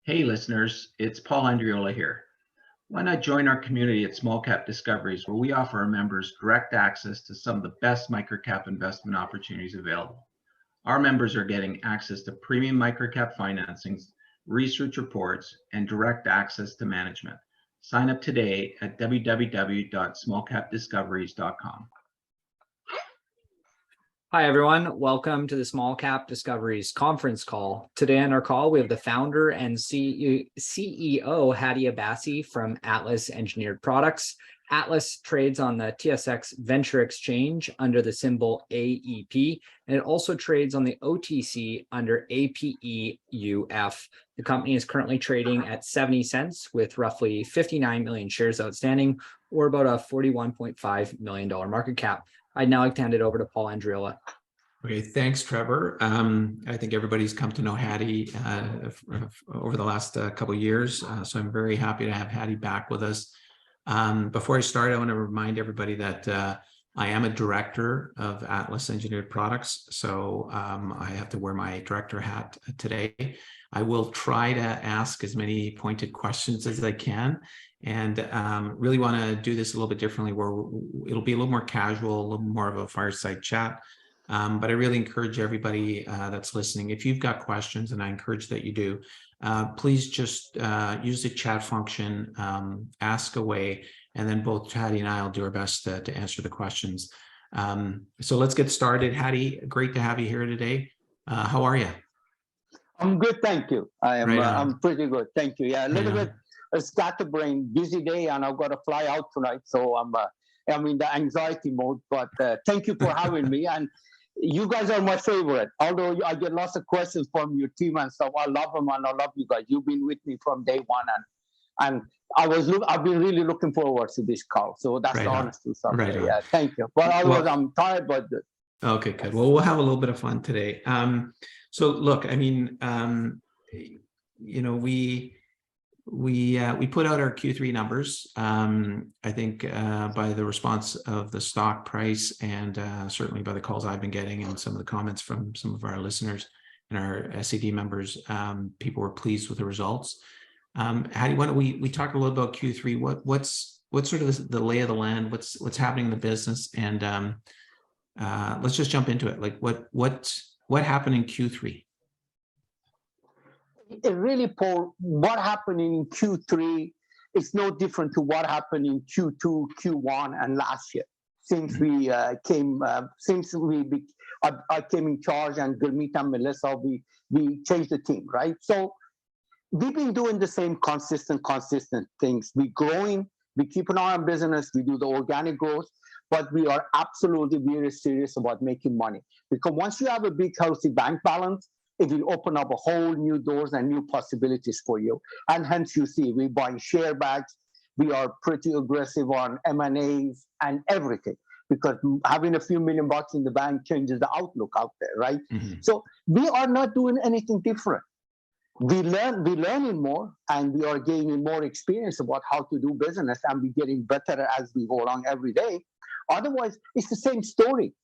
Hey listeners, it's Paul Andriola here. Why not join our community at Small Cap Discoveries, where we offer our members direct access to some of the best microcap investment opportunities available. Our members are getting access to premium microcap financings, research reports, and direct access to management. Sign up today at www.smallcapdiscoveries.com. Hi, everyone. Welcome to the Small Cap Discoveries conference call. Today on our call, we have the founder and CEO, Hadi Abassi from Atlas Engineered Products. Atlas trades on the TSX Venture Exchange under the symbol AEP, and it also trades on the OTC under APEUF. The company is currently trading at 70 cents with roughly 59 million shares outstanding, or about a $41.5 million market cap. I'd now like to hand it over to Paul Andriola. Okay, thanks, Trevor. I think everybody's come to know Hadi over the last couple of years, so I'm very happy to have Hadi back with us. Before I start, I want to remind everybody that I am a director of Atlas Engineered Products, so I have to wear my director hat today. I will try to ask as many pointed questions as I can, and really want to do this a little bit differently, where it'll be a little more casual, a little more of a fireside chat. But I really encourage everybody that's listening, if you've got questions, and I encourage that you do, please just use the chat function, ask away, and then both Hadi and I will do our best to answer the questions. So let's get started. Hadi, great to have you here today. How are you? I'm good, thank you. I'm pretty good, thank you. Yeah, a little bit scatterbrain, busy day, and I've got to fly out tonight, so I'm in the anxiety mode. But thank you for having me, and you guys are my favorite. Although I get lots of questions from your team and stuff, I love them and I love you guys. You've been with me from day one, and I've been really looking forward to this call. So that's the honest truth. Yeah, thank you. But otherwise, I'm tired, but good. Okay, good. Well, we'll have a little bit of fun today. So look, I mean, you know, we put out our Q3 numbers. I think by the response of the stock price, and certainly by the calls I've been getting and some of the comments from some of our listeners and our SED members, people were pleased with the results. Hadi, why don't we talk a little about Q3? What's sort of the lay of the land? What's happening in the business? And let's just jump into it. Like what happened in Q3? It really, Paul, what happened in Q3 is no different to what happened in Q2, Q1, and last year. Since I came in charge, and Gurmeet and Melissa, we changed the team, right? So we've been doing the same consistent things. We're growing, we keep an eye on business, we do the organic growth, but we are absolutely very serious about making money. Because once you have a big, healthy bank balance, it will open up a whole new doors and new possibilities for you. And hence you see, we're buying share backs, we are pretty aggressive on M&As and everything, because having a few $million in the bank changes the outlook out there, right? Mm-hmm. So we are not doing anything different. We're learning more, and we are gaining more experience about how to do business, and we're getting better as we go along every day. Otherwise, it's the same story.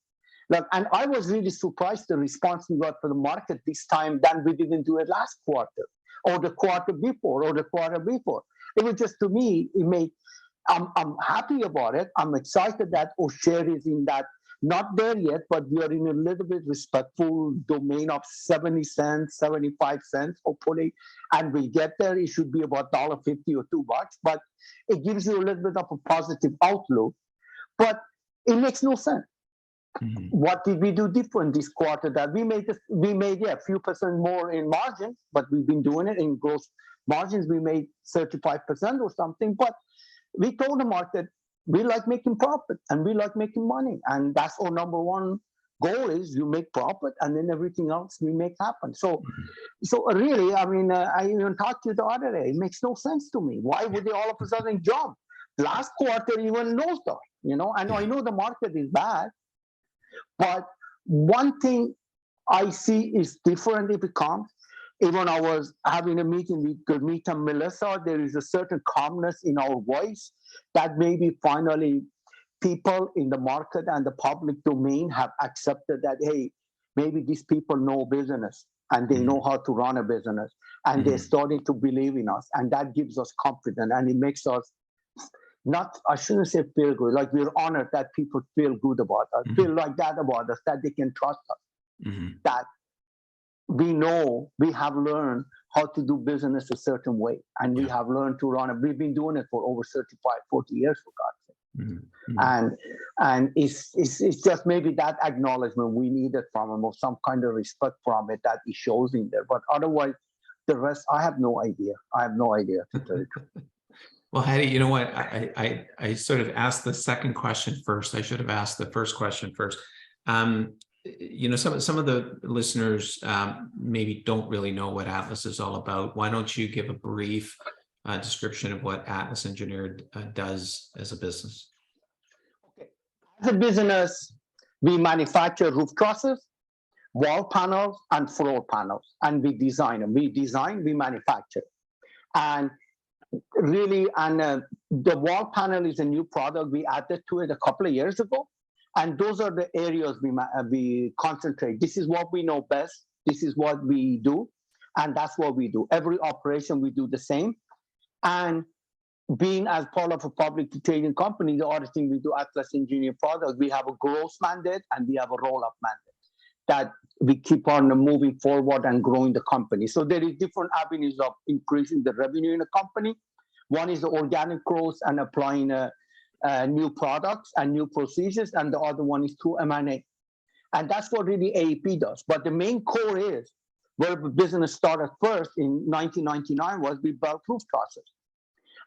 And I was really surprised the response we got from the market this time than we didn't do it last quarter, or the quarter before, or the quarter before. It was just, to me, I'm happy about it. I'm excited that our share is in that, not there yet, but we are in a little bit respectful domain of 70 cents, 75 cents, hopefully. And we get there, it should be about $1.50 or $2, but it gives you a little bit of a positive outlook. But it makes no sense. Mm-hmm. What did we do different this quarter? That we made a few percent more in margins, but we've been doing it in gross margins. We made 35% or something, but we told the market we like making profit and we like making money, and that's our number one goal, is you make profit and then everything else we make happen. So really, I mean, I even talked to you the other day. It makes no sense to me. Why would they all of a sudden jump? Last quarter even nosedive, you know. And I know the market is bad. But one thing I see is different if it comes. Even I was having a meeting with Gurmeet and Melissa, there is a certain calmness in our voice that maybe finally people in the market and the public domain have accepted that, hey, maybe these people know business. and they know how to run a business, and they're starting to believe in us, and that gives us confidence, and it makes us not, I shouldn't say feel good, like we're honored that people feel good about us, feel like that about us, that they can trust us, that we know we have learned how to do business a certain way, and we have learned to run it. We've been doing it for over 35, 40 years, for God's sake. And it's just maybe that acknowledgement we needed from him, or some kind of respect from it that he shows in there. But otherwise, the rest, I have no idea. I have no idea, to tell you the truth. Well, Hadi, you know what? I sort of asked the second question first. I should have asked the first question first. You know, some of the listeners maybe don't really know what Atlas is all about. Why don't you give a brief description of what Atlas Engineered does as a business? Okay. As a business, we manufacture roof trusses, wall panels, and floor panels, and we design them. We design, we manufacture. And really, and the wall panel is a new product. We added to it a couple of years ago. And those are the areas we concentrate. This is what we know best. This is what we do. And that's what we do. Every operation, we do the same. And being as part of a publicly traded company, the other thing we do, Atlas Engineered Products, we have a growth mandate and we have a roll-up mandate that we keep on moving forward and growing the company. So there is different avenues of increasing the revenue in the company. One is the organic growth and applying new products and new procedures, and the other one is through M&A. And that's what really AEP does. But the main core is where the business started first in 1999 was we built roof trusses.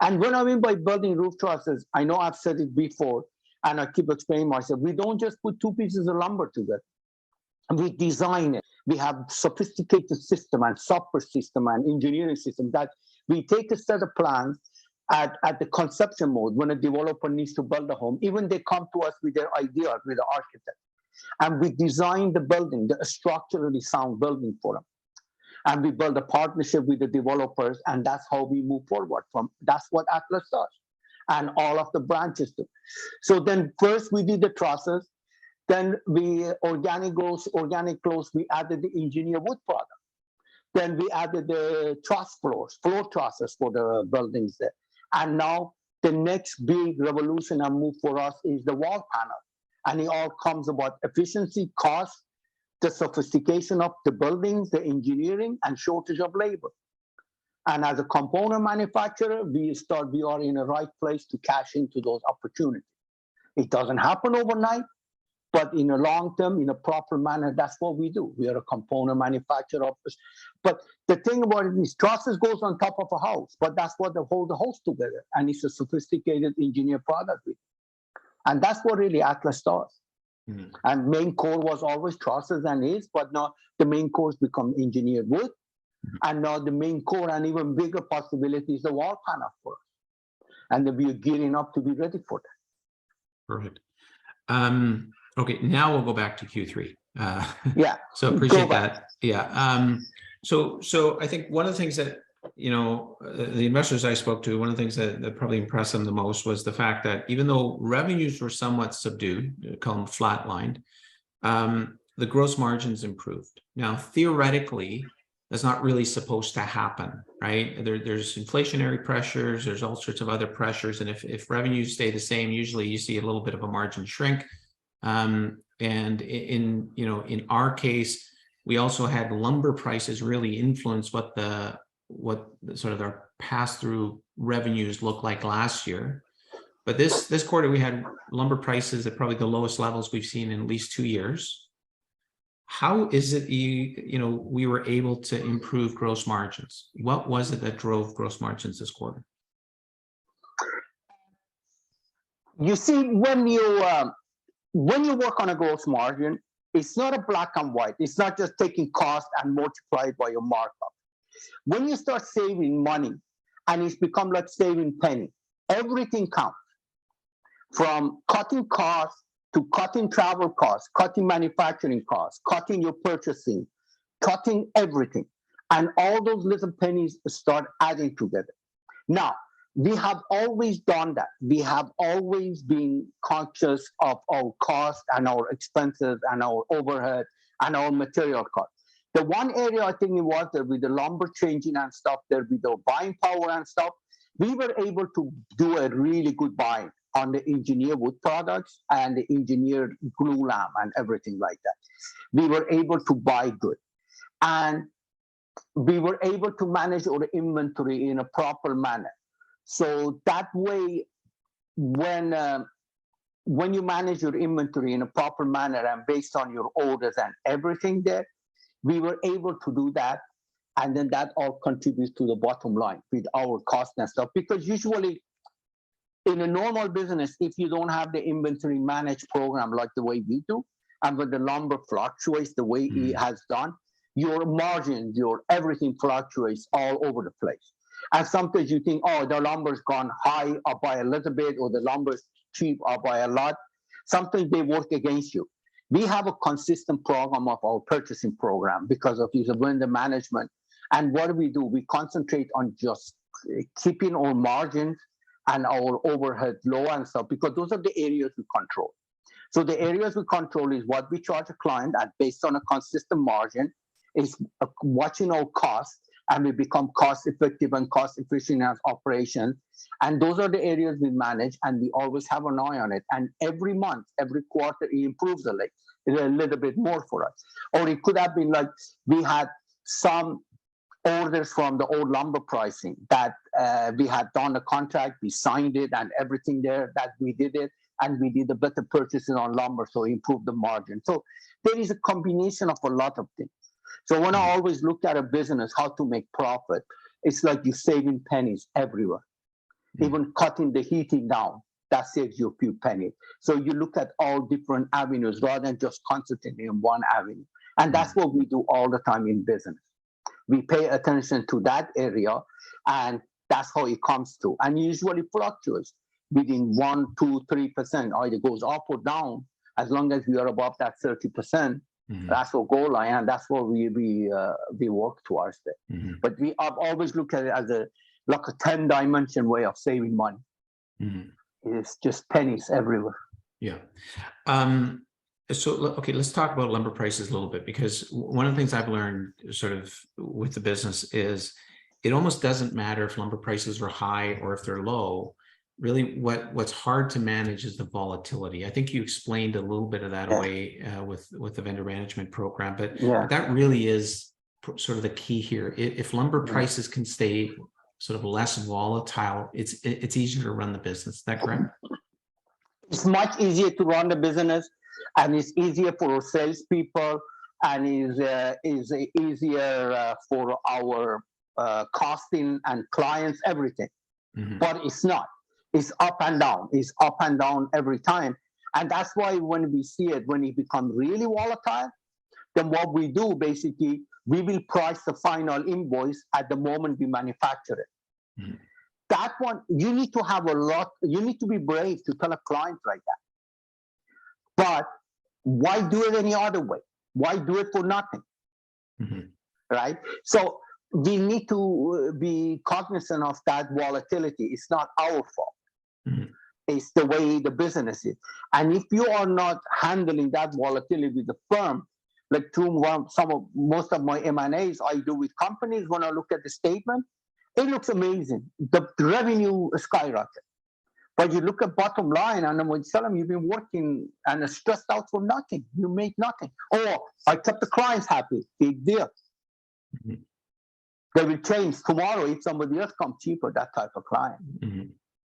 And what I mean by building roof trusses, I know I've said it before, and I keep explaining myself, we don't just put two pieces of lumber together. We design it. We have sophisticated system and software system and engineering system that we take a set of plans at the conception mode when a developer needs to build a home. Even they come to us with their ideas, with the architect. And we design the building, the structurally sound building for them. And we build a partnership with the developers, and that's how we move forward from. That's what Atlas does, and all of the branches do. So then first we did the trusses, then we organic growth, we added the engineered wood product. Then we added the truss floors, floor trusses for the buildings there. And now the next big revolution and move for us is the wall panel. And it all comes about efficiency, cost, the sophistication of the buildings, the engineering, and shortage of labor. And as a component manufacturer, we are in the right place to cash into those opportunities. It doesn't happen overnight, but in a long term, in a proper manner, that's what we do. We are a component manufacturer. But the thing about it is trusses goes on top of a house, but that's what hold the house together. And it's a sophisticated engineered product. And that's what really Atlas does. And main core was always trusses and is, but now the main core's become engineered wood. And now the main core and even bigger possibility is the wall panel for us. And then we're gearing up to be ready for that. Perfect. Okay, now we'll go back to Q3. Yeah. So appreciate that. Yeah. So I think one of the things that, you know, the investors I spoke to, one of the things that probably impressed them the most was the fact that even though revenues were somewhat subdued, call them flatlined, the gross margins improved. Now, theoretically, that's not really supposed to happen, right? There's inflationary pressures, there's all sorts of other pressures. And if revenues stay the same, usually you see a little bit of a margin shrink. And in our case, we also had lumber prices really influence what sort of our pass-through revenues look like last year. But this quarter, we had lumber prices at probably the lowest levels we've seen in at least 2 years. How is it we were able to improve gross margins? What was it that drove gross margins this quarter? You see, when you work on a gross margin, it's not a black and white. It's not just taking cost and multiply it by your markup. When you start saving money, and it's become like saving penny, everything counts. From cutting costs to cutting travel costs, cutting manufacturing costs, cutting your purchasing, cutting everything. And all those little pennies start adding together. Now, we have always done that. We have always been conscious of our costs and our expenses and our overhead and our material costs. The one area I think it was there with the lumber changing and stuff, there with the buying power and stuff, we were able to do a really good buy on the engineered wood products and the engineered glue lamp and everything like that. We were able to buy good. And we were able to manage our inventory in a proper manner. So that way, when you manage your inventory in a proper manner and based on your orders and everything there, we were able to do that. And then that all contributes to the bottom line with our cost and stuff. Because usually in a normal business, if you don't have the inventory managed program like the way we do, and when the lumber fluctuates the way it has done, your margins, your everything fluctuates all over the place. And sometimes you think, oh, the lumber's gone high up by a little bit, or the lumber's cheap up by a lot. Sometimes they work against you. We have a consistent program of our purchasing program because of this vendor management. And what do? We concentrate on just keeping our margins and our overhead low and stuff, because those are the areas we control. So the areas we control is what we charge a client at based on a consistent margin, is watching our costs, and we become cost effective and cost efficient as operations. And those are the areas we manage, and we always have an eye on it. And every month, every quarter, it improves a little bit more for us. Or it could have been like we had some orders from the old lumber pricing that we had done a contract, we signed it and everything there, that we did it, and we did a better purchasing on lumber, so improved the margin. So there is a combination of a lot of things. So when I always look at a business, how to make profit, it's like you're saving pennies everywhere. Even cutting the heating down, that saves you a few pennies. So you look at all different avenues rather than just concentrating in one avenue. And that's what we do all the time in business. We pay attention to that area, and that's how it comes to. And usually fluctuates within 1%, 2%, 3%, either goes up or down. As long as we are above that 30%, that's our goal line, and that's what we work towards there. But I've always looked at it as a 10-dimension way of saving money. It's just pennies everywhere. Yeah. So, okay, let's talk about lumber prices a little bit, because one of the things I've learned sort of with the business is it almost doesn't matter if lumber prices are high or if they're low. Really, what's hard to manage is the volatility. I think you explained a little bit of that away with the vendor management program, but that really is sort of the key here. If lumber prices can stay sort of less volatile, it's easier to run the business. Is that correct? It's much easier to run the business, and it's easier for our salespeople, and is easier for our costing and clients, everything. But it's not. It's up and down. It's up and down every time. And that's why when we see it, when it becomes really volatile, then what we do, basically, we will price the final invoice at the moment we manufacture it. That one, you need to have you need to be brave to tell a client like that. But why do it any other way? Why do it for nothing? Right? So we need to be cognizant of that volatility. It's not our fault. It's the way the business is. And if you are not handling that volatility with the firm, like through most of my M&As I do with companies, when I look at the statement, it looks amazing. The revenue skyrockets. But you look at bottom line, and I'm going to tell them you've been working and stressed out for nothing. You make nothing. Oh, I kept the clients happy. Big deal. They will change tomorrow if somebody else comes cheaper, that type of client.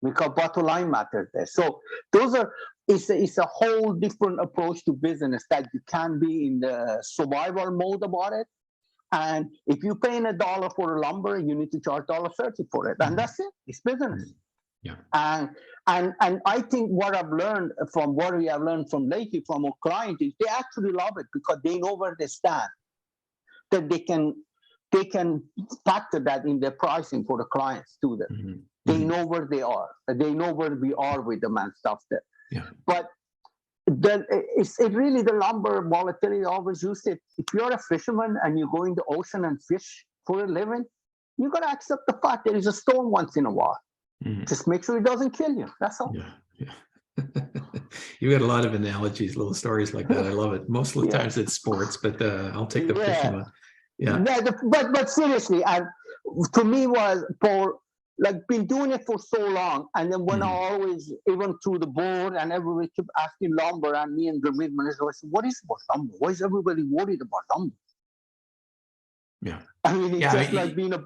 Because bottom line matters there. So it's a whole different approach to business, that you can be in the survival mode about it. And if you're paying $1 for a lumber, you need to charge $1.30 for it. And that's it. It's business. And I think what we have learned from lately from our clients is they actually love it, because they know where they stand. That they can factor that in their pricing for the clients too. They know where they are. They know where we are with them and stuff there. But it's really the lumber volatility. I always use it. If you're a fisherman and you go in the ocean and fish for a living, you got to accept the fact there is a storm once in a while. Just make sure it doesn't kill you. That's all. You got a lot of analogies, little stories like that. I love it. Most of the times it's sports, but I'll take the fishing one. Yeah. But seriously, and to me was for like been doing it for so long, and then when I always, even through the board and everybody kept asking lumber, and me and the administrator was, what is about lumber? Why is everybody worried about lumber? Yeah. I mean, it's Yeah, just like being a,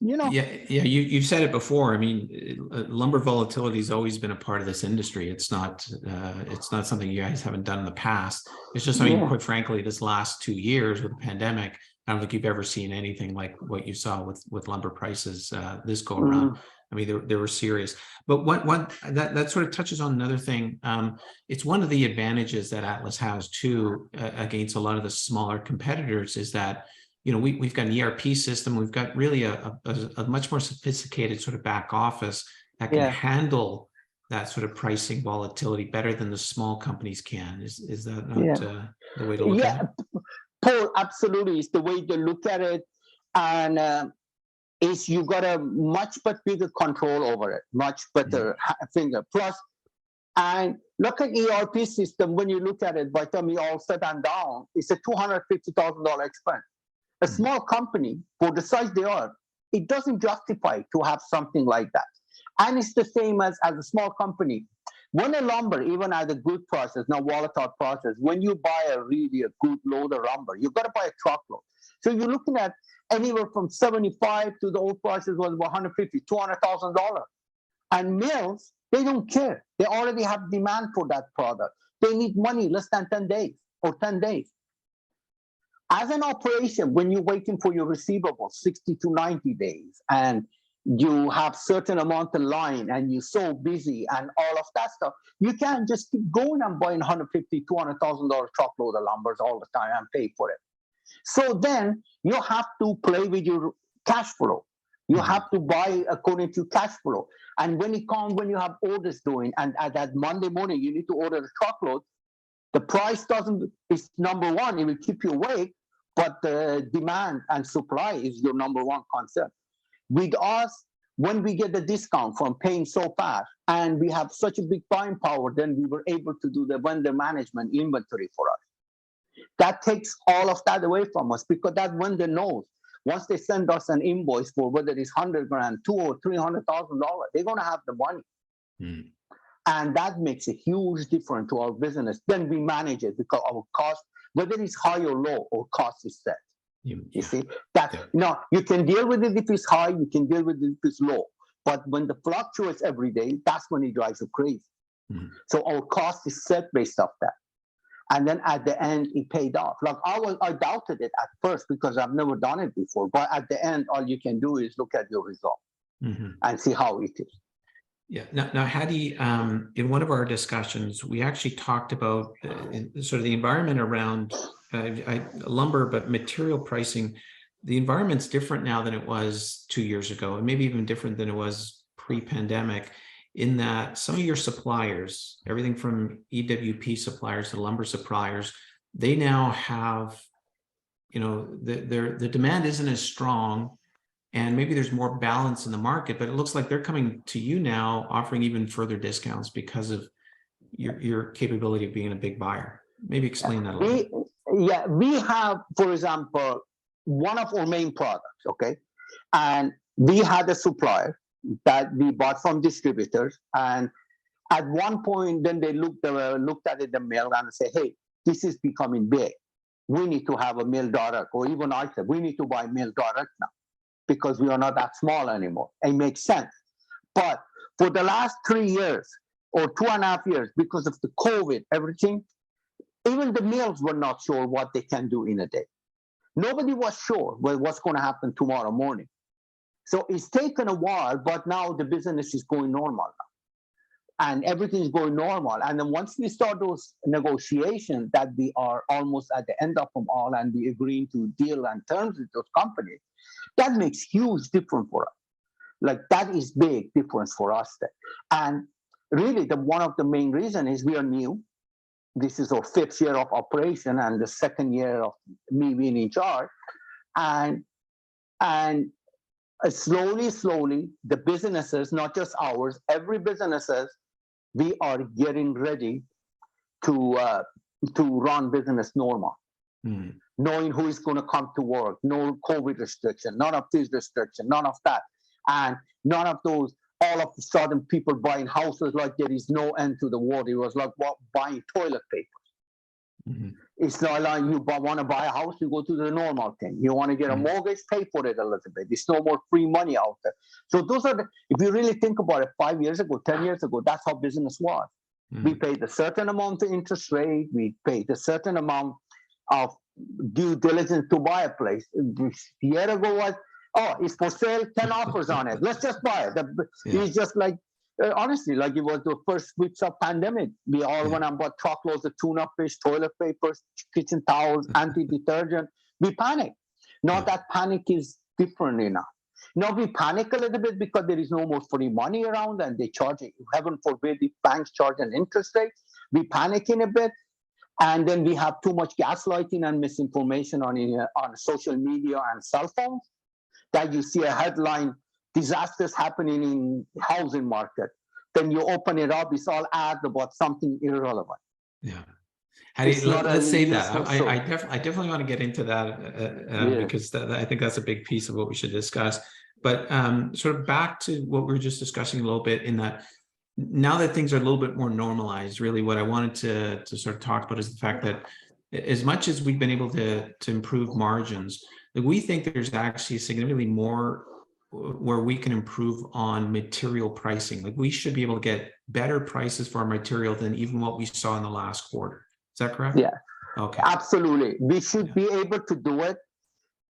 you know. Yeah, you've said it before. I mean, lumber volatility has always been a part of this industry. It's not something you guys haven't done in the past. It's just, I mean, quite frankly, this last 2 years with the pandemic, I don't think you've ever seen anything like what you saw with lumber prices this go around. I mean, they were serious. But that sort of touches on another thing. It's one of the advantages that Atlas has too against a lot of the smaller competitors is that, you know, we've got an ERP system. We've got really a much more sophisticated sort of back office that can handle that sort of pricing volatility better than the small companies can. Is that not the way to look at it? Paul, absolutely. It's the way to look at it. And is you got a much bigger control over it, much better finger. Plus, and look at ERP system, when you look at it, by the time you all said and down, it's a $250,000 expense. A small company, for the size they are, it doesn't justify to have something like that. And it's the same as a small company. When a lumber, even at a good process, not volatile process, when you buy a good load of lumber, you got to buy a truckload. So you're looking at anywhere from 75 to the old prices was $150,000, $200,000. And mills, they don't care. They already have demand for that product. They need money less than 10 days or 10 days. As an operation, when you're waiting for your receivables 60 to 90 days, and you have certain amount of line, and you're so busy and all of that stuff, you can't just keep going and buying $150,000, $200,000 truckload of lumbers all the time and pay for it. So then you have to play with your cash flow. You have to buy according to cash flow. And when you have orders doing, and at that Monday morning, you need to order the truckload, the price is number one, it will keep you awake, but the demand and supply is your number one concern. With us, when we get the discount from paying so fast, and we have such a big buying power, then we were able to do the vendor management inventory for us. That takes all of that away from us, because that vendor knows once they send us an invoice for whether it's 100 grand, $200,000 or $300,000, they're going to have the money. And that makes a huge difference to our business. Then we manage it because our cost, whether it's high or low, our cost is set. You see that no, you can deal with it if it's high, you can deal with it if it's low. But when the fluctuates every day, that's when it drives you crazy. So our cost is set based off that. And then at the end, it paid off. Like I doubted it at first because I've never done it before. But at the end, all you can do is look at your result and see how it is. Yeah. Now, Hadi, in one of our discussions, we actually talked about sort of the environment around lumber, but material pricing. The environment's different now than it was 2 years ago, and maybe even different than it was pre-pandemic, in that some of your suppliers, everything from EWP suppliers to lumber suppliers, they now have, you know, the demand isn't as strong. And maybe there's more balance in the market, but it looks like they're coming to you now, offering even further discounts because of your capability of being a big buyer. Maybe explain that a little bit. Yeah, we have, for example, one of our main products, okay? And we had a supplier that we bought from distributors. And at one point, then they looked at it, the mill, and say, hey, this is becoming big. We need to have a mill direct, or even I said, we need to buy mill direct now, because we are not that small anymore. It makes sense. But for the last 3 years or 2.5 years, because of the COVID, everything, even the mills were not sure what they can do in a day. Nobody was sure what's going to happen tomorrow morning. So it's taken a while, but now the business is going normal now. And everything is going normal. And then once we start those negotiations that we are almost at the end of them all, and we agreeing to deal and terms with those companies, that makes huge difference for us. Like that is big difference for us there. And really one of the main reasons is we are new. This is our 5th year of operation and the 2nd year of me being in charge. And slowly, the businesses, not just ours, every businesses, we are getting ready to run business normal. knowing who is going to come to work, no COVID restriction, none of this restriction, none of that. And none of those, all of a sudden people buying houses like there is no end to the world. It was like buying toilet paper. Mm-hmm. It's not like you want to buy a house, you go to the normal thing. You want to get a mortgage, pay for it a little bit. There's no more free money out there. So those are if you really think about it, 5 years ago, 10 years ago, that's how business was. Mm-hmm. We paid a certain amount of interest rate. We paid a certain amount of due diligence to buy a place. A year ago was, oh, it's for sale, 10 offers on it. Let's just buy it. It's just like, honestly, like it was the first weeks of pandemic. We all went and bought truckloads of tuna fish, toilet papers, kitchen towels, anti-detergent. We panicked. Now that panic is different enough. Now we panic a little bit because there is no more free money around and they charge it. Heaven forbid the banks charge an interest rate. We panic in a bit. And then we have too much gaslighting and misinformation on social media and cell phones. That you see a headline, disasters happening in housing market. Then you open it up, it's all ads about something irrelevant. Yeah. Hadi, let's say that. I definitely want to get into that because I think that's a big piece of what we should discuss. But sort of back to what we were just discussing a little bit in that now that things are a little bit more normalized, really what I wanted to sort of talk about is the fact that as much as we've been able to improve margins, we think there's actually significantly more where we can improve on material pricing. Like we should be able to get better prices for our material than even what we saw in the last quarter. Is that correct? Yeah. Okay. Absolutely. We should be able to do it.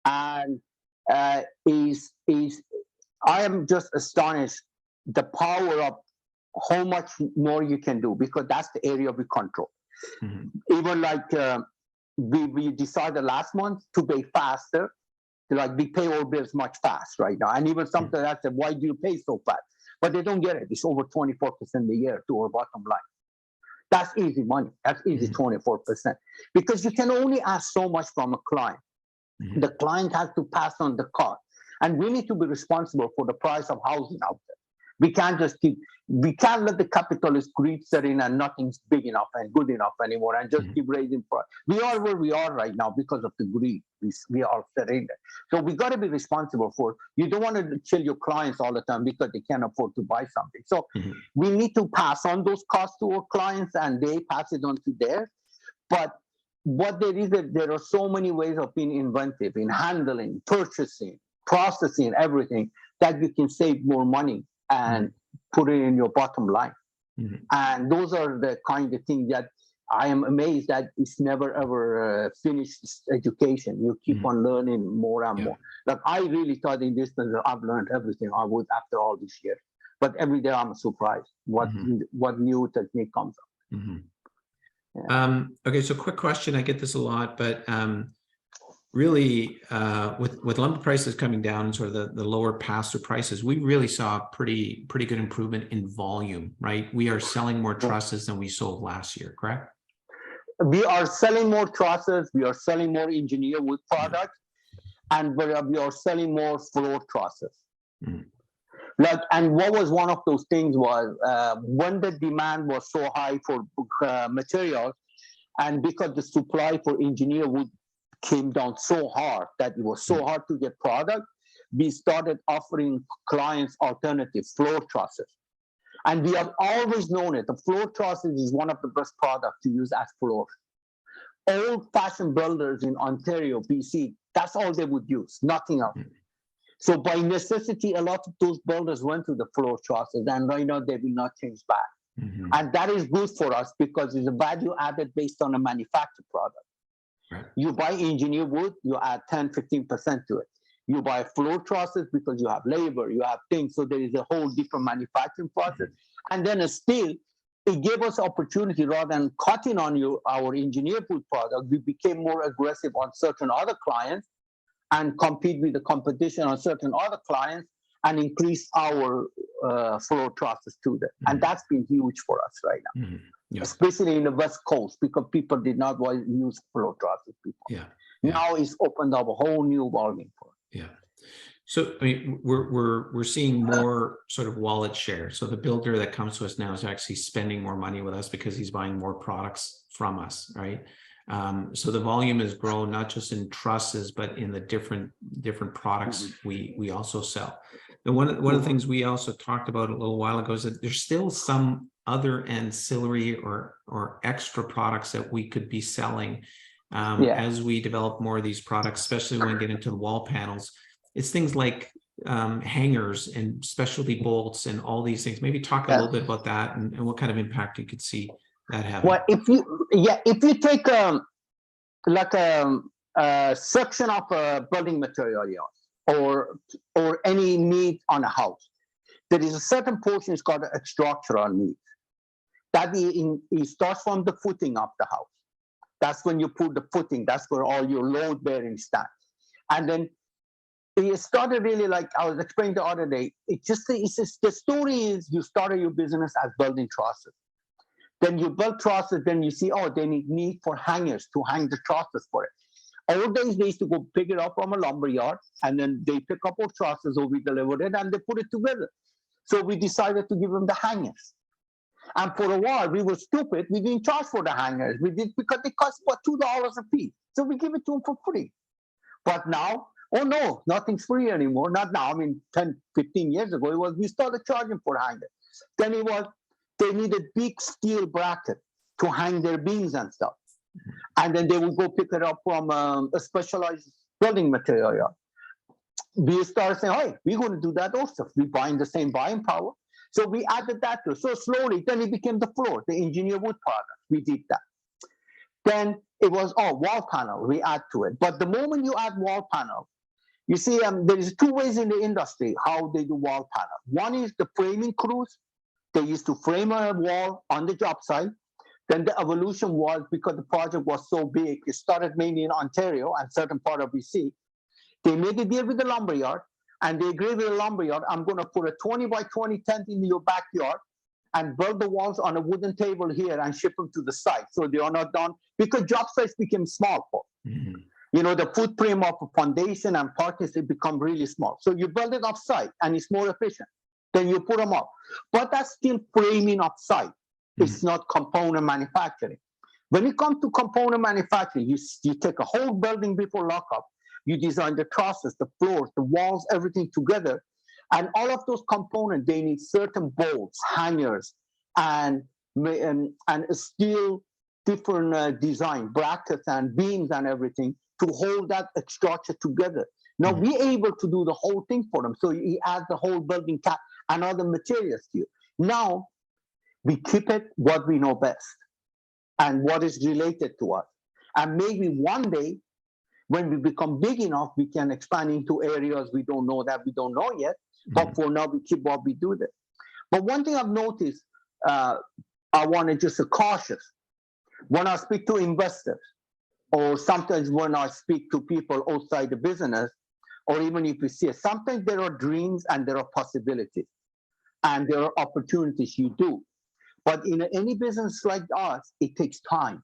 And I am just astonished the power of how much more you can do because that's the area we control. Mm-hmm. Even like we decided last month to pay faster. Like we pay our bills much fast right now. And even something that said, why do you pay so fast? But they don't get it. It's over 24% a year to our bottom line. That's easy money. That's easy 24%. Because you can only ask so much from a client. Mm-hmm. The client has to pass on the cost. And we need to be responsible for the price of housing out there. We can't let the capitalist greed set in and nothing's big enough and good enough anymore and just keep raising price. We are where we are right now because of the greed. We are set in there. So we got to be responsible for, you don't want to chill your clients all the time because they can't afford to buy something. So we need to pass on those costs to our clients and they pass it on to theirs. But what there are so many ways of being inventive in handling, purchasing, processing, everything that you can save more money and put it in your bottom line. Mm-hmm. And those are the kind of things that I am amazed that it's never ever finished education. You keep on learning more and more. Like I really thought in this business, I've learned everything I would after all these years. But every day I'm surprised what new technique comes up. Mm-hmm. Yeah. Okay, so quick question. I get this a lot, but really, with lumber prices coming down and sort of the lower pass-through prices, we really saw pretty good improvement in volume, right? We are selling more trusses than we sold last year, correct? We are selling more trusses. We are selling more engineered wood products, and we are selling more floor trusses. And what was one of those things was when the demand was so high for materials, and because the supply for engineered wood came down so hard that it was so hard to get product, we started offering clients alternative floor trusses. And we have always known it. The floor trusses is one of the best products to use as floors. Old-fashioned builders in Ontario, BC, that's all they would use, nothing else. So by necessity, a lot of those builders went to the floor trusses, and right now they will not change back. And that is good for us because it's a value added based on a manufactured product. Right. You buy engineered wood, you add 10-15% to it. You buy floor trusses because you have labor, you have things. So there is a whole different manufacturing process. And then still, it gave us opportunity rather than cutting on our engineered wood product, we became more aggressive on certain other clients and compete with the competition on certain other clients and increase our floor trusses to them. And that's been huge for us right now, especially in the West Coast, because people did not use floor trusses before. Now it's opened up a whole new ballgame for us. So I mean, we're seeing more sort of wallet share. So the builder that comes to us now is actually spending more money with us because he's buying more products from us, right? So the volume has grown not just in trusses, but in the different products we also sell. And one of the things we also talked about a little while ago is that there's still some other ancillary or extra products that we could be selling as we develop more of these products, especially when we get into the wall panels. It's things like hangers and specialty bolts and all these things. Maybe talk a little bit about that and what kind of impact you could see that having. Well, if you take like a section of building material or any need on a house, there is a certain portion is called a structural need. That it starts from the footing of the house. That's when you put the footing. That's where all your load bearing stands. And then it started really like I was explaining the other day. It's just the story is you started your business as building trusses. Then you build trusses, then you see, oh, they need for hangers to hang the trusses for it. Old days, they used to go pick it up from a lumber yard, and then they pick up our trusses, or we delivered it, and they put it together. So we decided to give them the hangers. And for a while, we were stupid. We didn't charge for the hangers. We did because they cost about $2 a piece. So we give it to them for free. But now, oh no, nothing's free anymore. Not now. I mean, 10, 15 years ago, we started charging for hangers. Then they needed big steel bracket to hang their beams and stuff. And then they would go pick it up from a specialized building material. We started saying, hey, we're going to do that also. We're buying the same buying power. So we added that to it. So slowly, then it became the floor, the engineered wood product. We did that. Then it was, wall panel, we add to it. But the moment you add wall panel, you see, there is two ways in the industry how they do wall panel. One is the framing crews. They used to frame a wall on the job site. Then the evolution was, because the project was so big, it started mainly in Ontario and certain part of BC. They made a deal with the lumberyard, and they agreed with the lumberyard, I'm going to put a 20 by 20 tent in your backyard and build the walls on a wooden table here and ship them to the site. So they are not done, because job sites became small. You know, the footprint of a foundation and parking, they become really small. So you build it off-site, and it's more efficient. Then you put them up. But that's still framing off-site. It's not component manufacturing. When it comes to component manufacturing, you take a whole building before lockup. You design the trusses, the floors, the walls, everything together. And all of those components, they need certain bolts, hangers, and steel, different design, brackets and beams and everything to hold that structure together. Now, we're able to do the whole thing for them. So he adds the whole building cap and other materials to you. Now, we keep it what we know best and what is related to us. And maybe one day, when we become big enough, we can expand into areas we don't know yet. But for now, we keep what we do there. But one thing I've noticed, I want to just be cautious. When I speak to investors, or sometimes when I speak to people outside the business, or even if you see it, sometimes there are dreams and there are possibilities. And there are opportunities you do. But in any business like us, it takes time.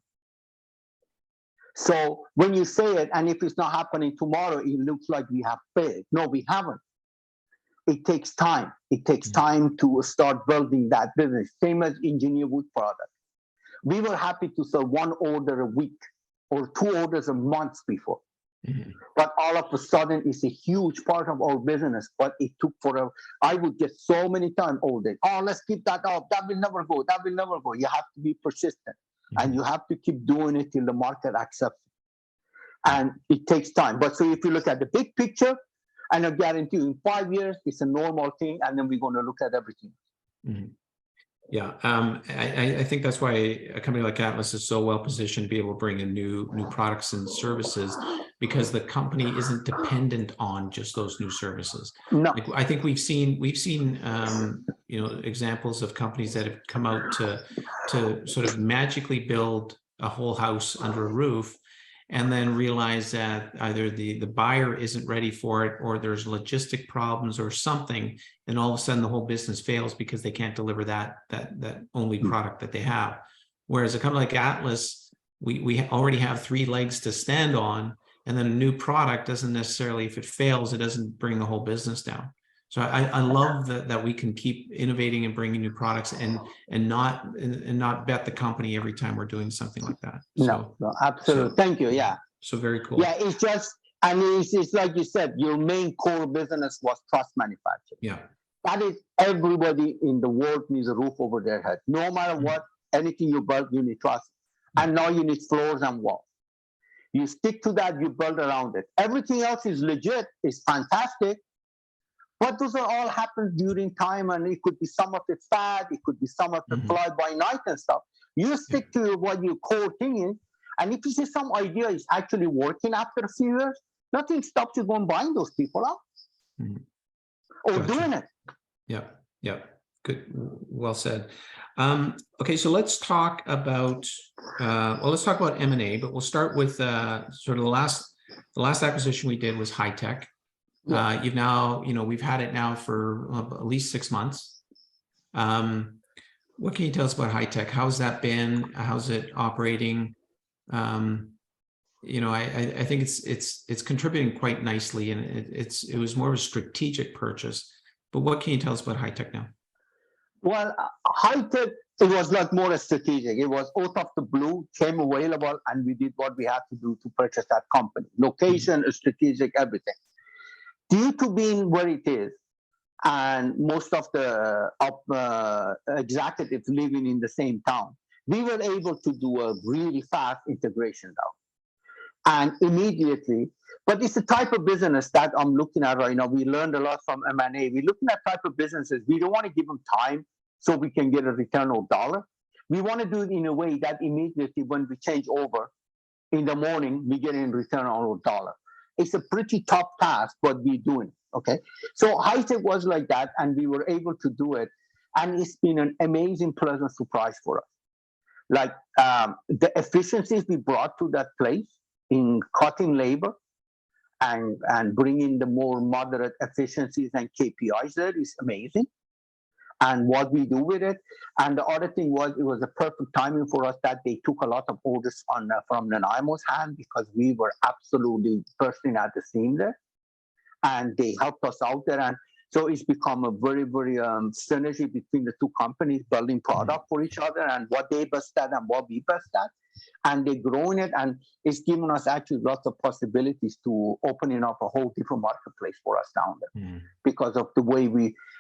So when you say it, and if it's not happening tomorrow, it looks like we have failed. No, we haven't. It takes time. It takes time to start building that business. Same as engineered wood product. We were happy to sell one order a week or 2 orders a month before. But all of a sudden, it's a huge part of our business. But it took forever. I would get so many times all day. Oh, let's keep that up. That will never go. That will never go. You have to be persistent. And you have to keep doing it till the market accepts it. And it takes time. But so if you look at the big picture, and I guarantee you in 5 years, it's a normal thing. And then we're going to look at everything. Yeah, I think that's why a company like Atlas is so well positioned to be able to bring in new products and services, because the company isn't dependent on just those new services. No. Like, I think we've seen examples of companies that have come out to sort of magically build a whole house under a roof, and then realize that either the buyer isn't ready for it, or there's logistic problems or something, and all of a sudden the whole business fails because they can't deliver that only product that they have. Whereas a company like Atlas, we already have 3 legs to stand on, and then a new product doesn't necessarily, if it fails, it doesn't bring the whole business down. So I love that we can keep innovating and bringing new products and not bet the company every time we're doing something like that. No, absolutely. Thank you. Yeah. So very cool. Yeah, it's just, I mean, it's like you said, your main core business was truss manufacturing. Yeah. That is, everybody in the world needs a roof over their head. No matter what, anything you build, you need truss. And now you need floors and walls. You stick to that, you build around it. Everything else is legit, is fantastic, but those are all happen during time, and it could be some of it fad, it could be some of it fly by night and stuff. You stick to what your core thing is, and if you see some idea is actually working after a few years, nothing stops you from buying those people up or doing it. Yeah. Good. Well said. Okay, so let's talk about M&A, but we'll start with sort of the last acquisition we did was Hi-Tech. You've now, we've had it now for at least 6 months. What can you tell us about Hi-Tech? How's that been? How's it operating? I think it's contributing quite nicely, and it was more of a strategic purchase. But what can you tell us about Hi-Tech now? Well, Hi-Tech, it was like more a strategic. It was out of the blue, came available, and we did what we had to do to purchase that company. Location, strategic, everything. Due to being where it is, and most of the executives living in the same town, we were able to do a really fast integration now. And immediately, but it's the type of business that I'm looking at right now. We learned a lot from M&A. We're looking at type of businesses. We don't want to give them time so we can get a return on dollar. We want to do it in a way that immediately when we change over in the morning, we get in return on a dollar. It's a pretty tough task, but we're doing it, okay? So Hi-Tech was like that, and we were able to do it. And it's been an amazing, pleasant surprise for us. Like the efficiencies we brought to that place in cutting labor and bringing the more moderate efficiencies and KPIs there is amazing. And what we do with it. And the other thing was, it was a perfect timing for us that they took a lot of orders from Nanaimo's hand, because we were absolutely bursting at the seam there. And they helped us out there. And so it's become a very, very synergy between the two companies, building product for each other, and what they best at and what we best at. And they're growing it, and it's given us actually lots of possibilities to opening up a whole different marketplace for us down there because of the way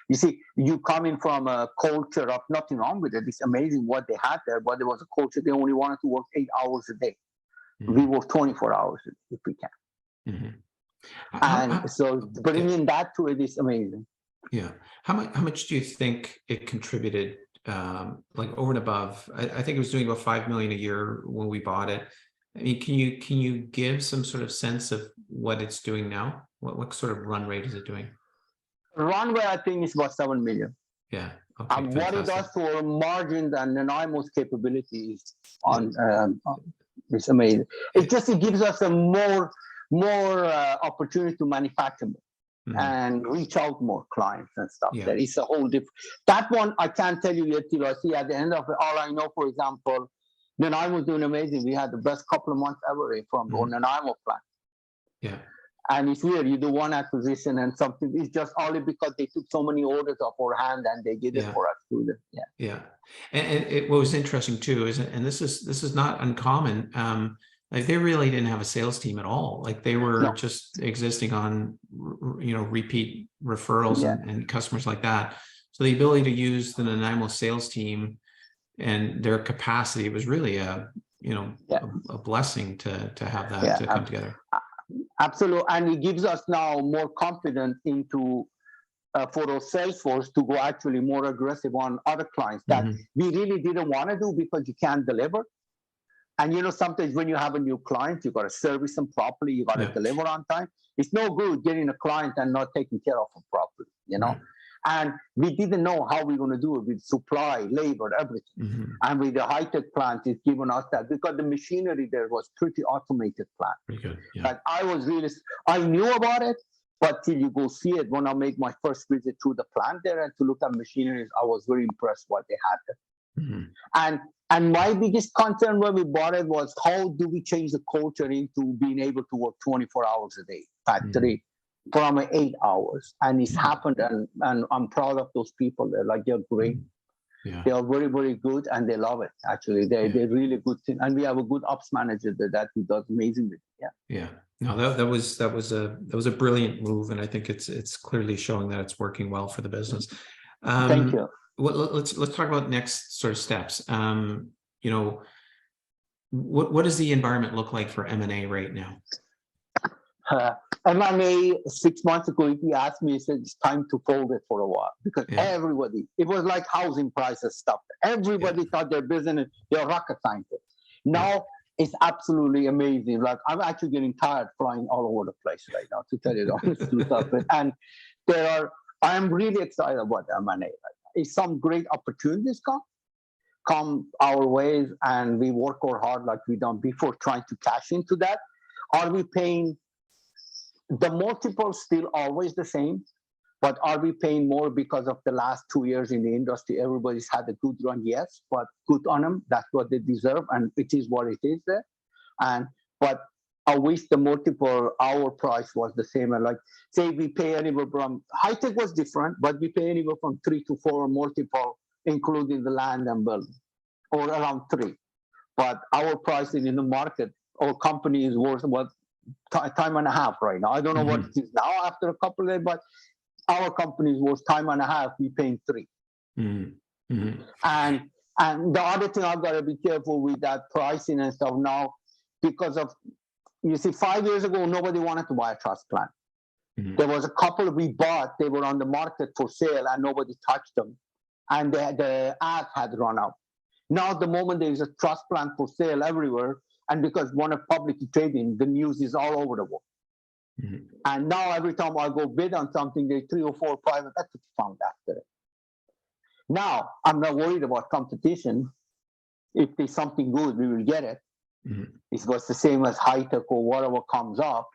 you see, you coming from a culture of nothing wrong with it. It's amazing what they had there, but there was a culture they only wanted to work 8 hours a day. We work 24 hours if we can. And so bringing that to it is amazing. Yeah. How much do you think it contributed? Like over and above, I think it was doing about 5 million a year when we bought it. I mean, can you give some sort of sense of what it's doing now? What sort of run rate is it doing? Run rate, I think, is about 7 million. Yeah. Okay, and what it does for margins and Nanaimo's capabilities on it's amazing. It gives us a more opportunity to manufacture more. And reach out more clients and stuff. There is a whole different. That one I can't tell you yet till I see at the end of it. All I know, for example, Nanaimo was doing amazing. We had the best couple of months ever from the Nanaimo plant. Yeah. And it's weird. You do one acquisition and something. It's just only because they took so many orders off our hand and they did it for us through the And what was interesting too is, and this is not uncommon. Like they really didn't have a sales team at all. Like they were just existing on, repeat referrals and customers like that. So the ability to use the Nanaimo sales team and their capacity was really a blessing to have that to come together. Absolutely, and it gives us now more confidence into for our sales force to go actually more aggressive on other clients that we really didn't want to do because you can't deliver. And sometimes when you have a new client, you got to service them properly, you got to deliver on time. It's no good getting a client and not taking care of them properly, And we didn't know how we're going to do it with supply, labor, everything. And with the Hi-Tech plant, it's given us that because the machinery there was pretty automated plant. Pretty good. But I knew about it, but till you go see it, when I make my first visit to the plant there and to look at machinery, I was very impressed what they had there. And my biggest concern when we bought it was how do we change the culture into being able to work 24 hours a day, factory, from 8 hours, and it's happened, and I'm proud of those people. They're like, they're great. Yeah. They are very, very good, and they love it. Actually, they're really good team, and we have a good ops manager that who does amazingly. Yeah. Yeah. No, that was a brilliant move, and I think it's clearly showing that it's working well for the business. Thank you. Let's talk about next sort of steps. You know, what does the environment look like for M&A right now? M&A 6 months ago, if you asked me, he said it's time to fold it for a while, because everybody, it was like housing prices stuff. Everybody thought their business, they're rocket scientists. Now it's absolutely amazing. Like, I'm actually getting tired flying all over the place right now, to tell you the honest truth. And I'm really excited about M&A. Right now. If some great opportunities come our ways, and we work hard like we done before, trying to cash into that. Are we paying the multiple still always the same, but are we paying more because of the last 2 years in the industry? Everybody's had a good run, yes, but good on them. That's what they deserve, and it is what it is there. But I wish the multiple, our price was the same. And like, say we pay anywhere from, high tech was different, but we pay anywhere from 3 to 4 multiple, including the land and building, or around 3. But our pricing in the market, our company is worth what? Time and a half right now. I don't know what it is now after a couple of days, but our company is worth time and a half. We paying 3. And the other thing I've got to be careful with that pricing and stuff now, because of, you see, 5 years ago nobody wanted to buy a trust plan. There was a couple we bought. They were on the market for sale and nobody touched them, and the ad had run out. Now the moment there is a trust plan for sale everywhere, and because one of publicly trading, the news is all over the world. And now every time I go bid on something, there's 3 or 4 private equity funds after it. Now, I'm not worried about competition. If there's something good, we will get it. It was the same as high tech or whatever comes up,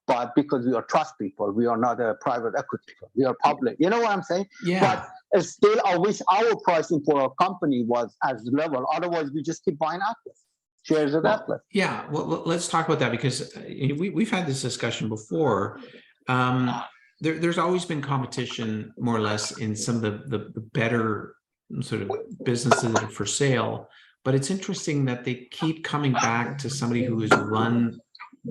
but because we are trust people, we are not a private equity. We are public. You know what I'm saying? Yeah. But still, I wish our pricing for our company was as level. Otherwise, we just keep buying Atlas. Shares of Atlas. Yeah, well, let's talk about that, because we've had this discussion before. There's always been competition, more or less, in some of the better sort of businesses that are for sale. But it's interesting that they keep coming back to somebody who has run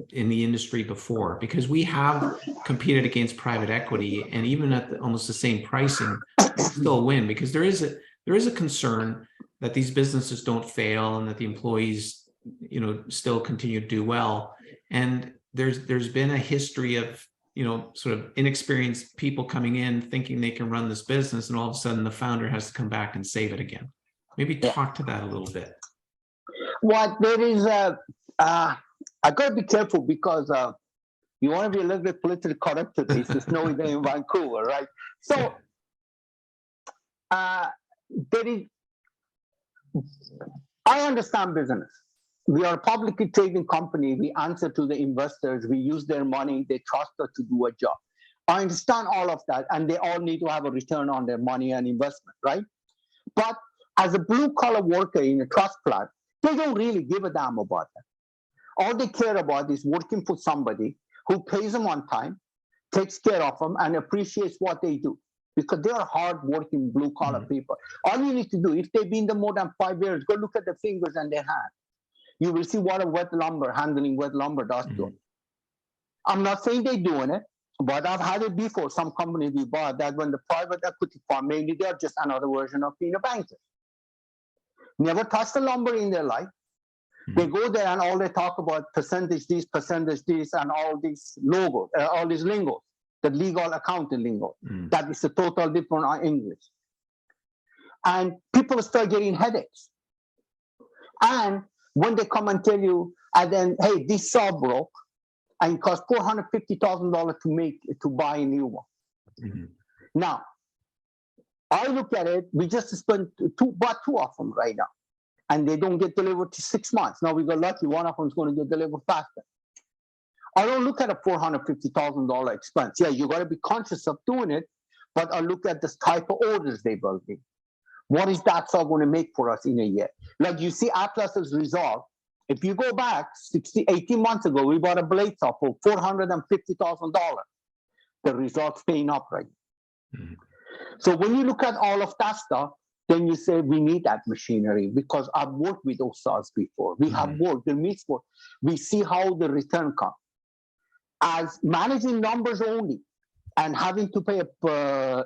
in the industry before, because we have competed against private equity, and even at almost the same pricing, still win, because there is a concern that these businesses don't fail and that the employees, you know, still continue to do well. And there's been a history of, you know, sort of inexperienced people coming in thinking they can run this business, and all of a sudden the founder has to come back and save it again. Maybe talk to that a little bit. What there is I got to be careful, because you want to be a little bit politically correct today. It's snowy day in Vancouver, right? So there is, I understand business. We are a publicly trading company. We answer to the investors. We use their money. They trust us to do a job. I understand all of that, and they all need to have a return on their money and investment, right? But as a blue-collar worker in a trust plan, they don't really give a damn about that. All they care about is working for somebody who pays them on time, takes care of them, and appreciates what they do, because they are hard-working blue-collar people. All you need to do, if they've been there more than 5 years, go look at their fingers and their hands. You will see what a wet lumber, handling wet lumber does to them. I'm not saying they're doing it, but I've had it before. Some companies we bought that when the private equity firm, maybe they're just another version of being a banker. Never touched the lumber in their life. They go there and all they talk about percentage this, and all these logos, all these lingo, the legal accounting lingo. That is a total different English. And people start getting headaches. And when they come and tell you, and then, hey, this saw broke, and it cost $450,000 to buy a new one. Now, I look at it, we just spent bought 2 of them right now, and they don't get delivered to 6 months. Now we got lucky, one of them is going to get delivered faster. I don't look at a $450,000 expense. Yeah, you got to be conscious of doing it, but I look at this type of orders they build in. What is that saw going to make for us in a year? Like you see Atlas's result. If you go back 18 months ago, we bought a blade saw for $450,000. the results paying up right. Mhm. So when you look at all of that stuff, then you say we need that machinery because I've worked with those stars before. We have worked, the meets work. We see how the return comes. As managing numbers only and having to pay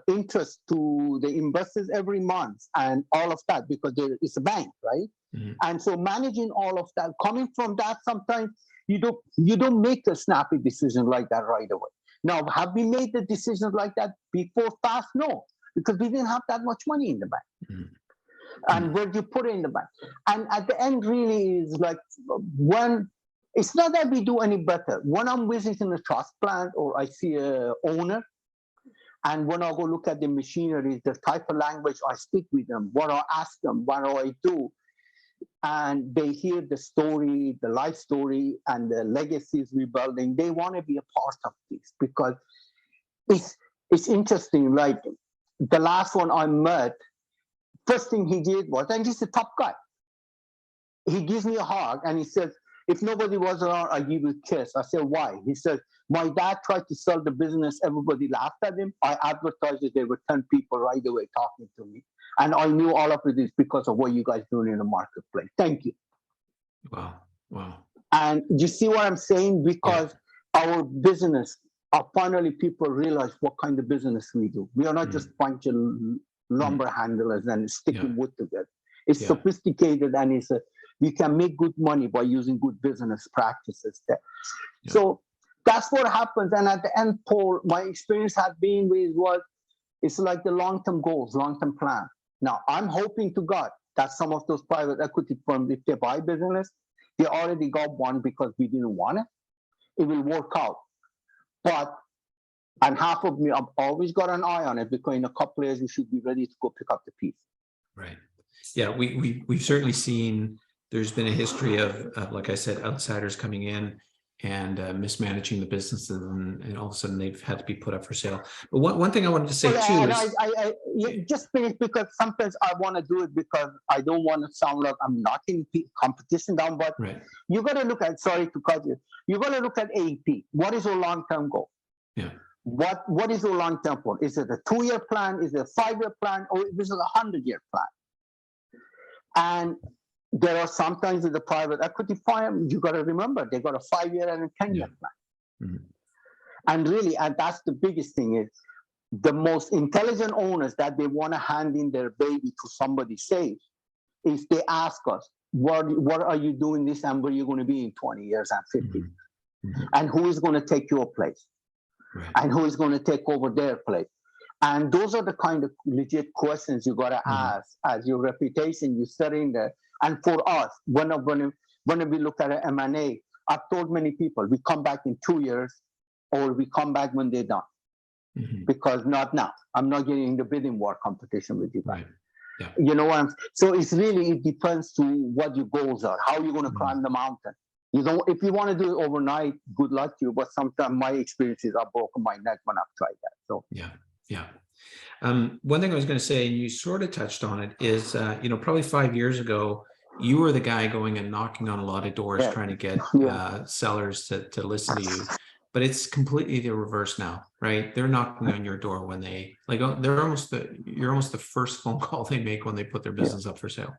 interest to the investors every month and all of that because it's a bank, right? Mhm. And so managing all of that, coming from that, sometimes you don't make a snappy decision like that right away. Now, have we made the decisions like that before fast? No, because we didn't have that much money in the bank. Mhm. And where do you put it in the bank? And at the end, really is like when it's not that we do any better. When I'm visiting a trust plant or I see a owner, and when I go look at the machinery, the type of language I speak with them, what I ask them, what do I do, and they hear the story, the life story, and the legacies we're building, they want to be a part of this because it's interesting. Like the last one I met, first thing he did was, and he's a top guy. He gives me a hug and he says, if nobody was around, I give you a kiss. I said, why? He said, my dad tried to sell the business. Everybody laughed at him. I advertised it. There were 10 people right away talking to me. And I knew all of it is because of what you guys doing in the marketplace. Thank you. Wow. Wow. And you see what I'm saying? Because our business, finally people realize what kind of business we do. We are not just bunch of lumber handlers and sticking wood together. It's sophisticated and you can make good money by using good business practices there. So that's what happens. And at the end, Paul, my experience has been with what it's like the long-term goals, long-term plan. Now, I'm hoping to God that some of those private equity firms, if they buy business, they already got one because we didn't want it. It will work out. But, and half of me, I've always got an eye on it because in a couple of years, we should be ready to go pick up the piece. Right. Yeah, we've certainly seen there's been a history of like I said, outsiders coming in and mismanaging the businesses, and all of a sudden they've had to be put up for sale. But one thing I wanted to say too is, I just finish because sometimes I want to do it because I don't want to sound like I'm knocking competition down. But you got to look at, sorry to cut you, you got to look at AEP. What is your long-term goal? Yeah. What is your long-term plan? Is it a 2-year plan? Is it a 5-year plan? Or is it a 100-year plan? And there are sometimes in the private equity firm, you got to remember, they got a 5-year and a 10-year plan. And really, and that's the biggest thing is the most intelligent owners that they want to hand in their baby to somebody safe is they ask us, what are you doing this and where are you going to be in 20 years and 50? And who is going to take your place? And who is going to take over their place? And those are the kind of legit questions you got to ask as your reputation, you set in there. And for us, when we look at an M&A, I've told many people, we come back in 2 years or we come back when they're done. Because not now. I'm not getting in the bidding war competition with you guys. You know what I'm saying? So it depends to what your goals are, how you're going to climb the mountain. You don't, if you want to do it overnight, good luck to you. But sometimes my experience is I've broken my neck when I've tried that. So one thing I was going to say, and you sort of touched on it, is probably 5 years ago, you were the guy going and knocking on a lot of doors trying to get sellers to listen to you. But it's completely the reverse now, right? They're knocking on your door when they you're almost the first phone call they make when they put their business up for sale.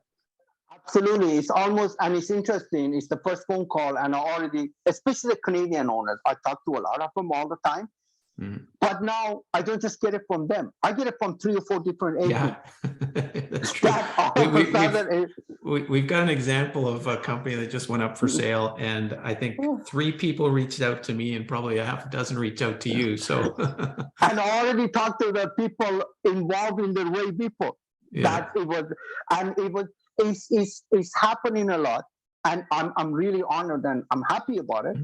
Absolutely. It's almost, and it's interesting. It's the first phone call, and I already, especially the Canadian owners, I talk to a lot of them all the time. But now I don't just get it from them. I get it from 3 or 4 different agents. That's true. We've got an example of a company that just went up for sale, and I think 3 people reached out to me, and probably a half a dozen reached out to you. So, and I already talked to the people involved in the way before. That it was, and it's happening a lot, and I'm really honored and I'm happy about it.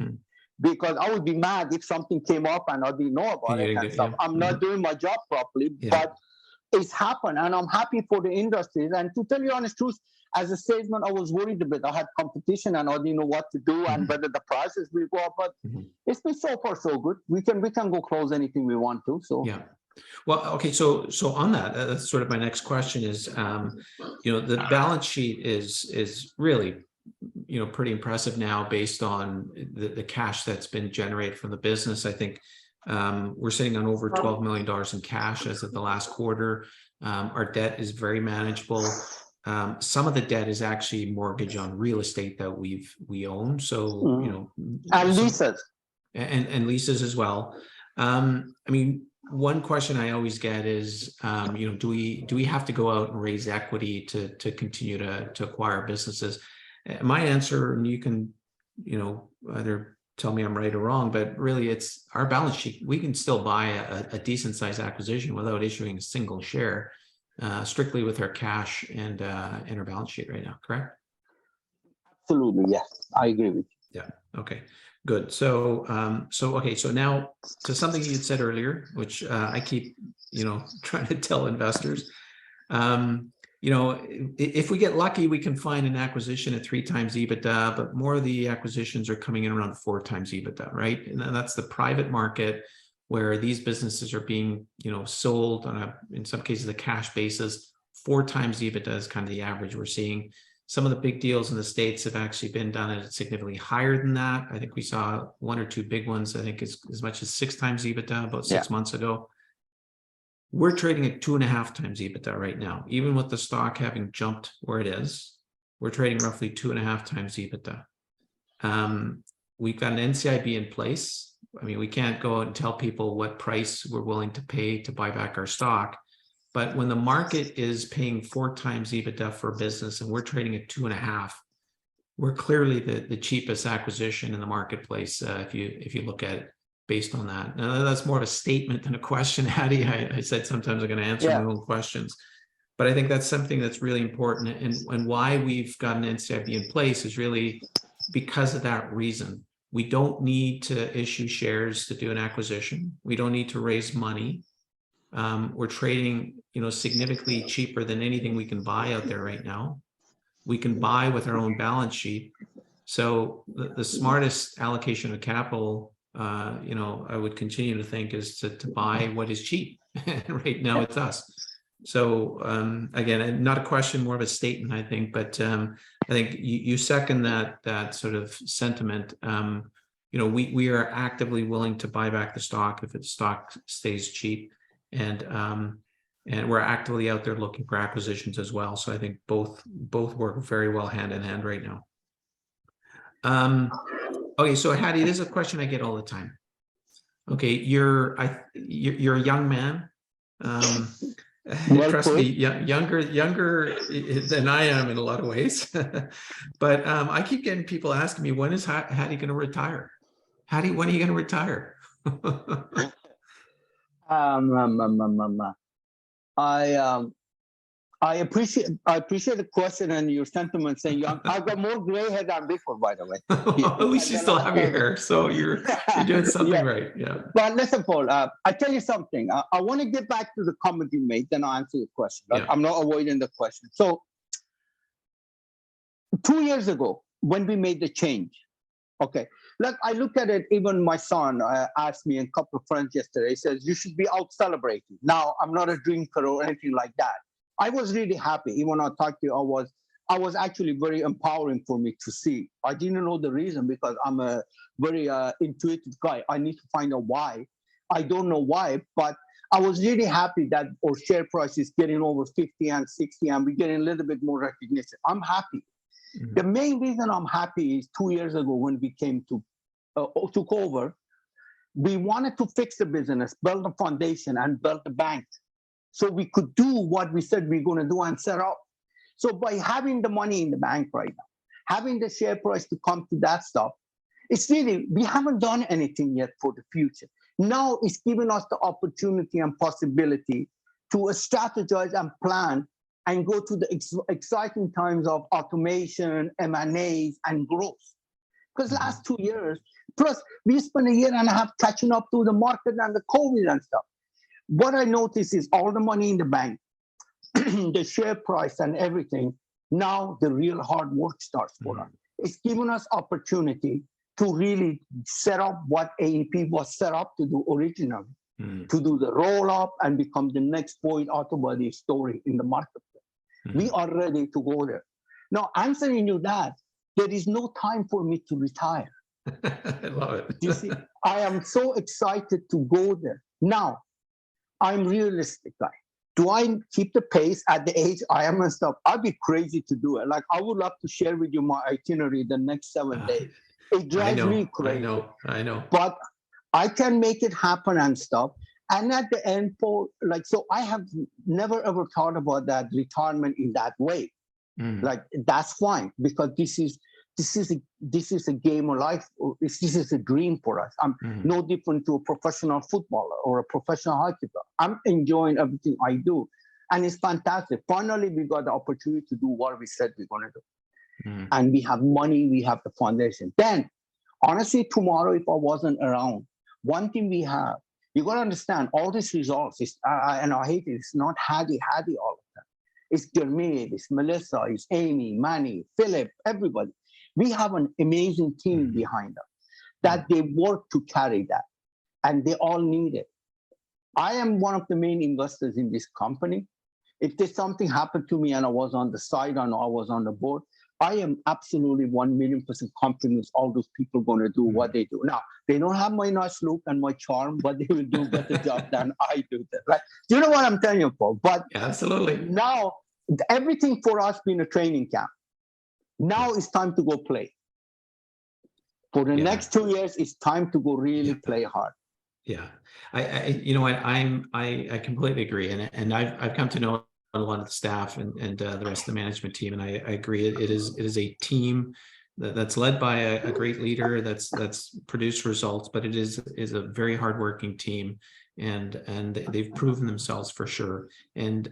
Because I would be mad if something came up and I didn't know about it and stuff. I'm not doing my job properly, but it's happened, and I'm happy for the industries. And to tell you honest truth, as a salesman, I was worried a bit. I had competition and I didn't know what to do and whether the prices will go up. But it's been so far so good. We can go close anything we want to. So Well, okay. So on that, that's sort of my next question is, the balance sheet is really, pretty impressive now based on the cash that's been generated from the business. I think We're sitting on over $12 million in cash as of the last quarter. Our debt is very manageable. Some of the debt is actually mortgage on real estate that we own. So, you know, and leases. And leases as well. I mean, one question I always get is, you know, do we have to go out and raise equity to continue to acquire businesses? My answer, and you can, you know, either tell me I'm right or wrong, but really it's our balance sheet. We can still buy a decent sized acquisition without issuing a single share, strictly with our cash and our balance sheet right now, correct? Absolutely, yes, I agree with you. Yeah, okay, good. So, okay, so now to something you had said earlier, which I keep, you know, trying to tell investors, you know, if we get lucky, we can find an acquisition at 3 times EBITDA, but more of the acquisitions are coming in around 4 times EBITDA, right? And that's the private market where these businesses are being, you know, sold on a, in some cases, a cash basis. 4 times EBITDA is kind of the average we're seeing. Some of the big deals in the States have actually been done at significantly higher than that. I think we saw 1 or 2 big ones, I think as much as 6 times EBITDA about 6 months ago. We're trading at 2.5 times EBITDA right now. Even with the stock having jumped where it is, we're trading roughly 2.5 times EBITDA. We've got an NCIB in place. I mean, we can't go out and tell people what price we're willing to pay to buy back our stock. But when the market is paying 4 times EBITDA for a business and we're trading at 2.5, we're clearly the cheapest acquisition in the marketplace if you look at it based on that. Now, that's more of a statement than a question, Hadi. I said sometimes I'm going to answer my own questions. But I think that's something that's really important. And why we've got an NCIB in place is really because of that reason. We don't need to issue shares to do an acquisition. We don't need to raise money. We're trading, you know, significantly cheaper than anything we can buy out there right now. We can buy with our own balance sheet. So the smartest allocation of capital, you know, I would continue to think is to buy what is cheap. Right now it's us. So again, not a question, more of a statement, I think. But I think you second that sort of sentiment. You know, we are actively willing to buy back the stock if the stock stays cheap. And we're actively out there looking for acquisitions as well. So I think both work very well hand in hand right now. Okay, so Hadi, this is a question I get all the time. Okay, you're a young man. Trust me, younger than I am in a lot of ways. But I keep getting people asking me, when is Hadi going to retire? Hadi, when are you going to retire? I appreciate the question and your sentiment saying I've got more gray hair than before, by the way. At least you still have your hair, so you're doing something right. Yeah. But listen, Paul, I tell you something. I want to get back to the comment you made, then I'll answer your question. Right? Yeah. I'm not avoiding the question. So 2 years ago, when we made the change, okay, look, I look at it, even my son asked me and a couple of friends yesterday, he says, you should be out celebrating. Now, I'm not a drinker or anything like that. I was really happy. Even when I talked to you, I was actually very empowering for me to see. I didn't know the reason because I'm a very intuitive guy. I need to find out why. I don't know why, but I was really happy that our share price is getting over 50 and 60 and we're getting a little bit more recognition. I'm happy. Mm-hmm. The main reason I'm happy is 2 years ago when we came to took over, we wanted to fix the business, build the foundation and build the bank. So we could do what we said we're going to do and set up. So by having the money in the bank right now, having the share price to come to that stuff, it's really, we haven't done anything yet for the future. Now it's giving us the opportunity and possibility to strategize and plan and go to the exciting times of automation, M&As, and growth. Because last 2 years, plus we spent 1.5 years catching up to the market and the COVID and stuff. What I notice is all the money in the bank, the share price and everything, now the real hard work starts for us. It's given us opportunity to really set up what AEP was set up to do originally, to do the roll-up and become the next Boyd auto body story in the marketplace. We are ready to go there. Now, answering you that, there is no time for me to retire. I love it. You see, I am so excited to go there. Now, I'm realistic guy. Do I keep the pace at the age I am and stuff? I'd be crazy to do it. Like, I would love to share with you my itinerary the next 7 days. It drives me crazy. I know. But I can make it happen and stuff. And at the end, Paul, like, so I have never ever thought about that retirement in that way. Like, that's fine, because this is a game of life. This is a dream for us. I'm no different to a professional footballer or a professional hockey player. I'm enjoying everything I do, and it's fantastic. Finally, we got the opportunity to do what we said we're going to do, and we have money, we have the foundation. Then, honestly, tomorrow, if I wasn't around, one thing we have, you got to understand, all these results is, and I hate it. It's not Hadi, all of them. It's Jermaine, it's Melissa, it's Amy, Manny, Philip, everybody. We have an amazing team behind us that they work to carry that, and they all need it. I am one of the main investors in this company. If there's something happened to me and I was on the side and I was on the board, I am absolutely 1,000,000% confident all those people going to do what they do. Now, they don't have my nice look and my charm, but they will do a better job than I do. Right? Do you know what I'm telling you, Paul? But absolutely. Now, everything for us being a training camp. Now it's time to go play. For the next 2 years, it's time to go really play hard. Yeah, you know what, I completely agree, and I've come to know a lot of the staff and the rest of the management team, and I agree. It is a team that's led by a great leader that's produced results, but it is a very hardworking team, and they've proven themselves for sure. And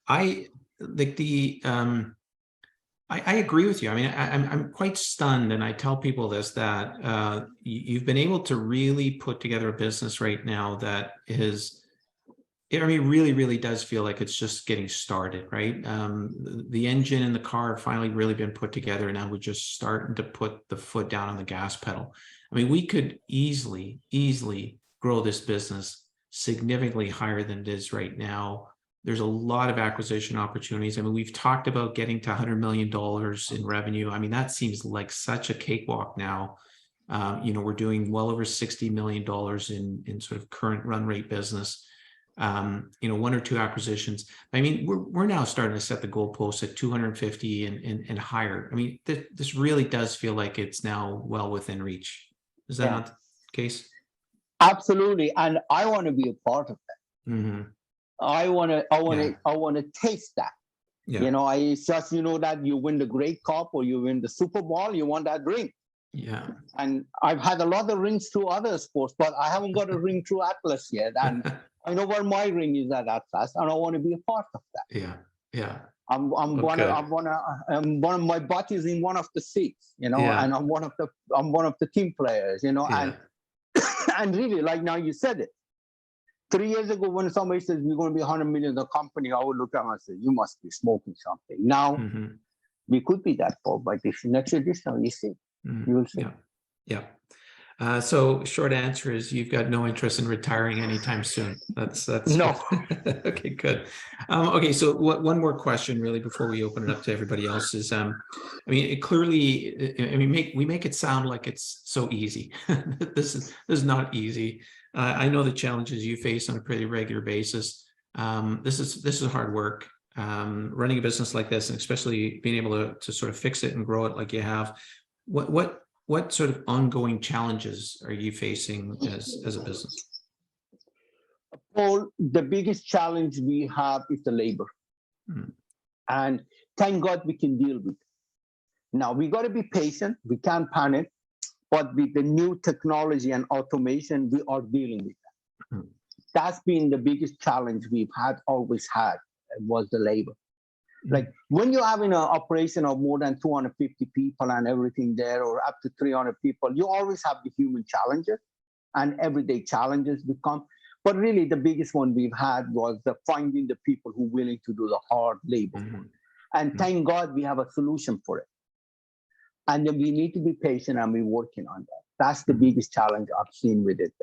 I like I agree with you. I mean, I'm quite stunned, and I tell people this, that you've been able to really put together a business right now that is, I mean, really does feel like it's just getting started, right? The engine and the car have finally really been put together, and now we're just starting to put the foot down on the gas pedal. I mean, we could easily grow this business significantly higher than it is right now. There's a lot of acquisition opportunities. I mean, we've talked about getting to $100 million in revenue. I mean, that seems like such a cakewalk now. You know, we're doing well over $60 million in sort of current run rate business. You know, 1 or 2 acquisitions. I mean, we're now starting to set the goalposts at 250 and higher. I mean, this really does feel like it's now well within reach. Is that not the case? Absolutely, and I want to be a part of that. I want to taste that. You know, it's just, you know, that you win the Great Cup or you win the Super Bowl, you want that ring. Yeah. And I've had a lot of rings through other sports, but I haven't got a ring through Atlas yet. And I know where my ring is at Atlas, and I want to be a part of that. Yeah. I'm one of my buddies in one of the seats, you know, and I'm one of the team players, you know, and really, like, now you said it. 3 years ago, when somebody says we're going to be 100 million a company, I would look at them and say, you must be smoking something. Now, we could be that far by this next edition. You see, you will see. So short answer is you've got no interest in retiring anytime soon. That's no. Okay, good. Okay, so one more question really before we open it up to everybody else is, I mean, it clearly, I mean, we make it sound like it's so easy. This is not easy. I know the challenges you face on a pretty regular basis. This is hard work. Running a business like this, and especially being able to sort of fix it and grow it like you have. What sort of ongoing challenges are you facing as a business? Paul, the biggest challenge we have is the labor. And thank God we can deal with it. Now, we got to be patient. We can't panic. But with the new technology and automation, we are dealing with that. That's been the biggest challenge we've always had, was the labor. Like, when you're having an operation of more than 250 people and everything there, or up to 300 people, you always have the human challenges and everyday challenges become. But really, the biggest one we've had was the finding the people who are willing to do the hard labor. And thank God we have a solution for it. And then we need to be patient, and we're working on that. That's the biggest challenge I've seen with it.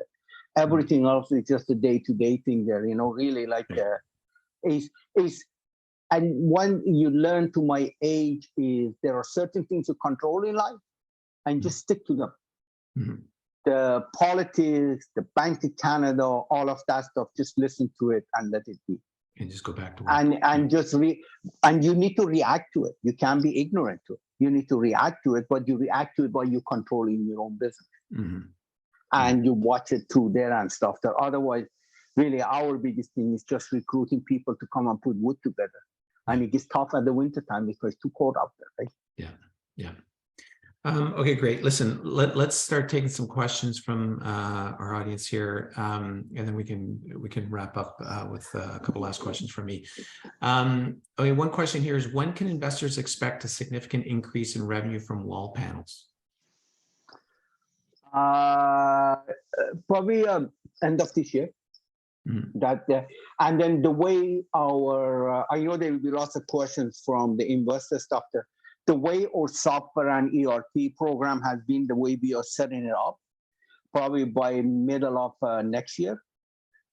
Everything else is just a day-to-day thing there, you know, really, like, and when you learn to my age is there are certain things you control in life and just stick to them. the politics, the Bank of Canada, all of that stuff, just listen to it and let it be. And just go back to work. And you need to react to it. You can't be ignorant to it. You need to react to it, but you react to it by you controlling your own business. And you watch it through there and stuff. That otherwise, really, our biggest thing is just recruiting people to come and put wood together. And it gets tough at the winter time because it's too cold out there, right? Yeah. Okay, great. Listen, let's start taking some questions from our audience here, and then we can wrap up with a couple last questions from me. Okay, one question here is, when can investors expect a significant increase in revenue from wall panels? Probably end of this year. And then the way I know there will be lots of questions from the investor stuff there. The way our software and ERP program has been, the way we are setting it up, probably by middle of next year.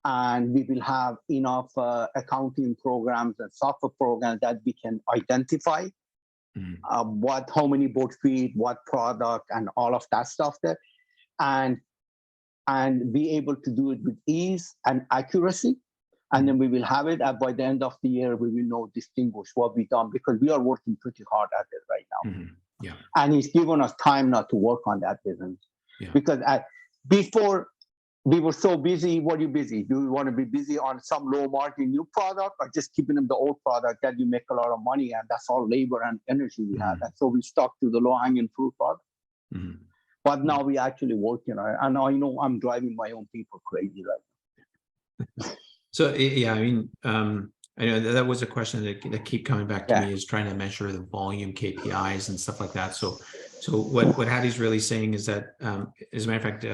And we will have enough accounting programs and software programs that we can identify how many board feet, what product, and all of that stuff there. And be able to do it with ease and accuracy. And then we will have it by the end of the year. We will know, distinguish what we've done, because we are working pretty hard at it right now. And it's given us time not to work on that business. Because before we were so busy. What are you busy? Do you want to be busy on some low margin new product, or just keeping them the old product that you make a lot of money, and that's all labor and energy we have? And so we stuck to the low hanging fruit product. But now we actually working on it, and I know I'm driving my own people crazy right now. So yeah, I mean, I know that was a question that keep coming back to me, is trying to measure the volume KPIs and stuff like that. So what Hadi's really saying is that, as a matter of fact,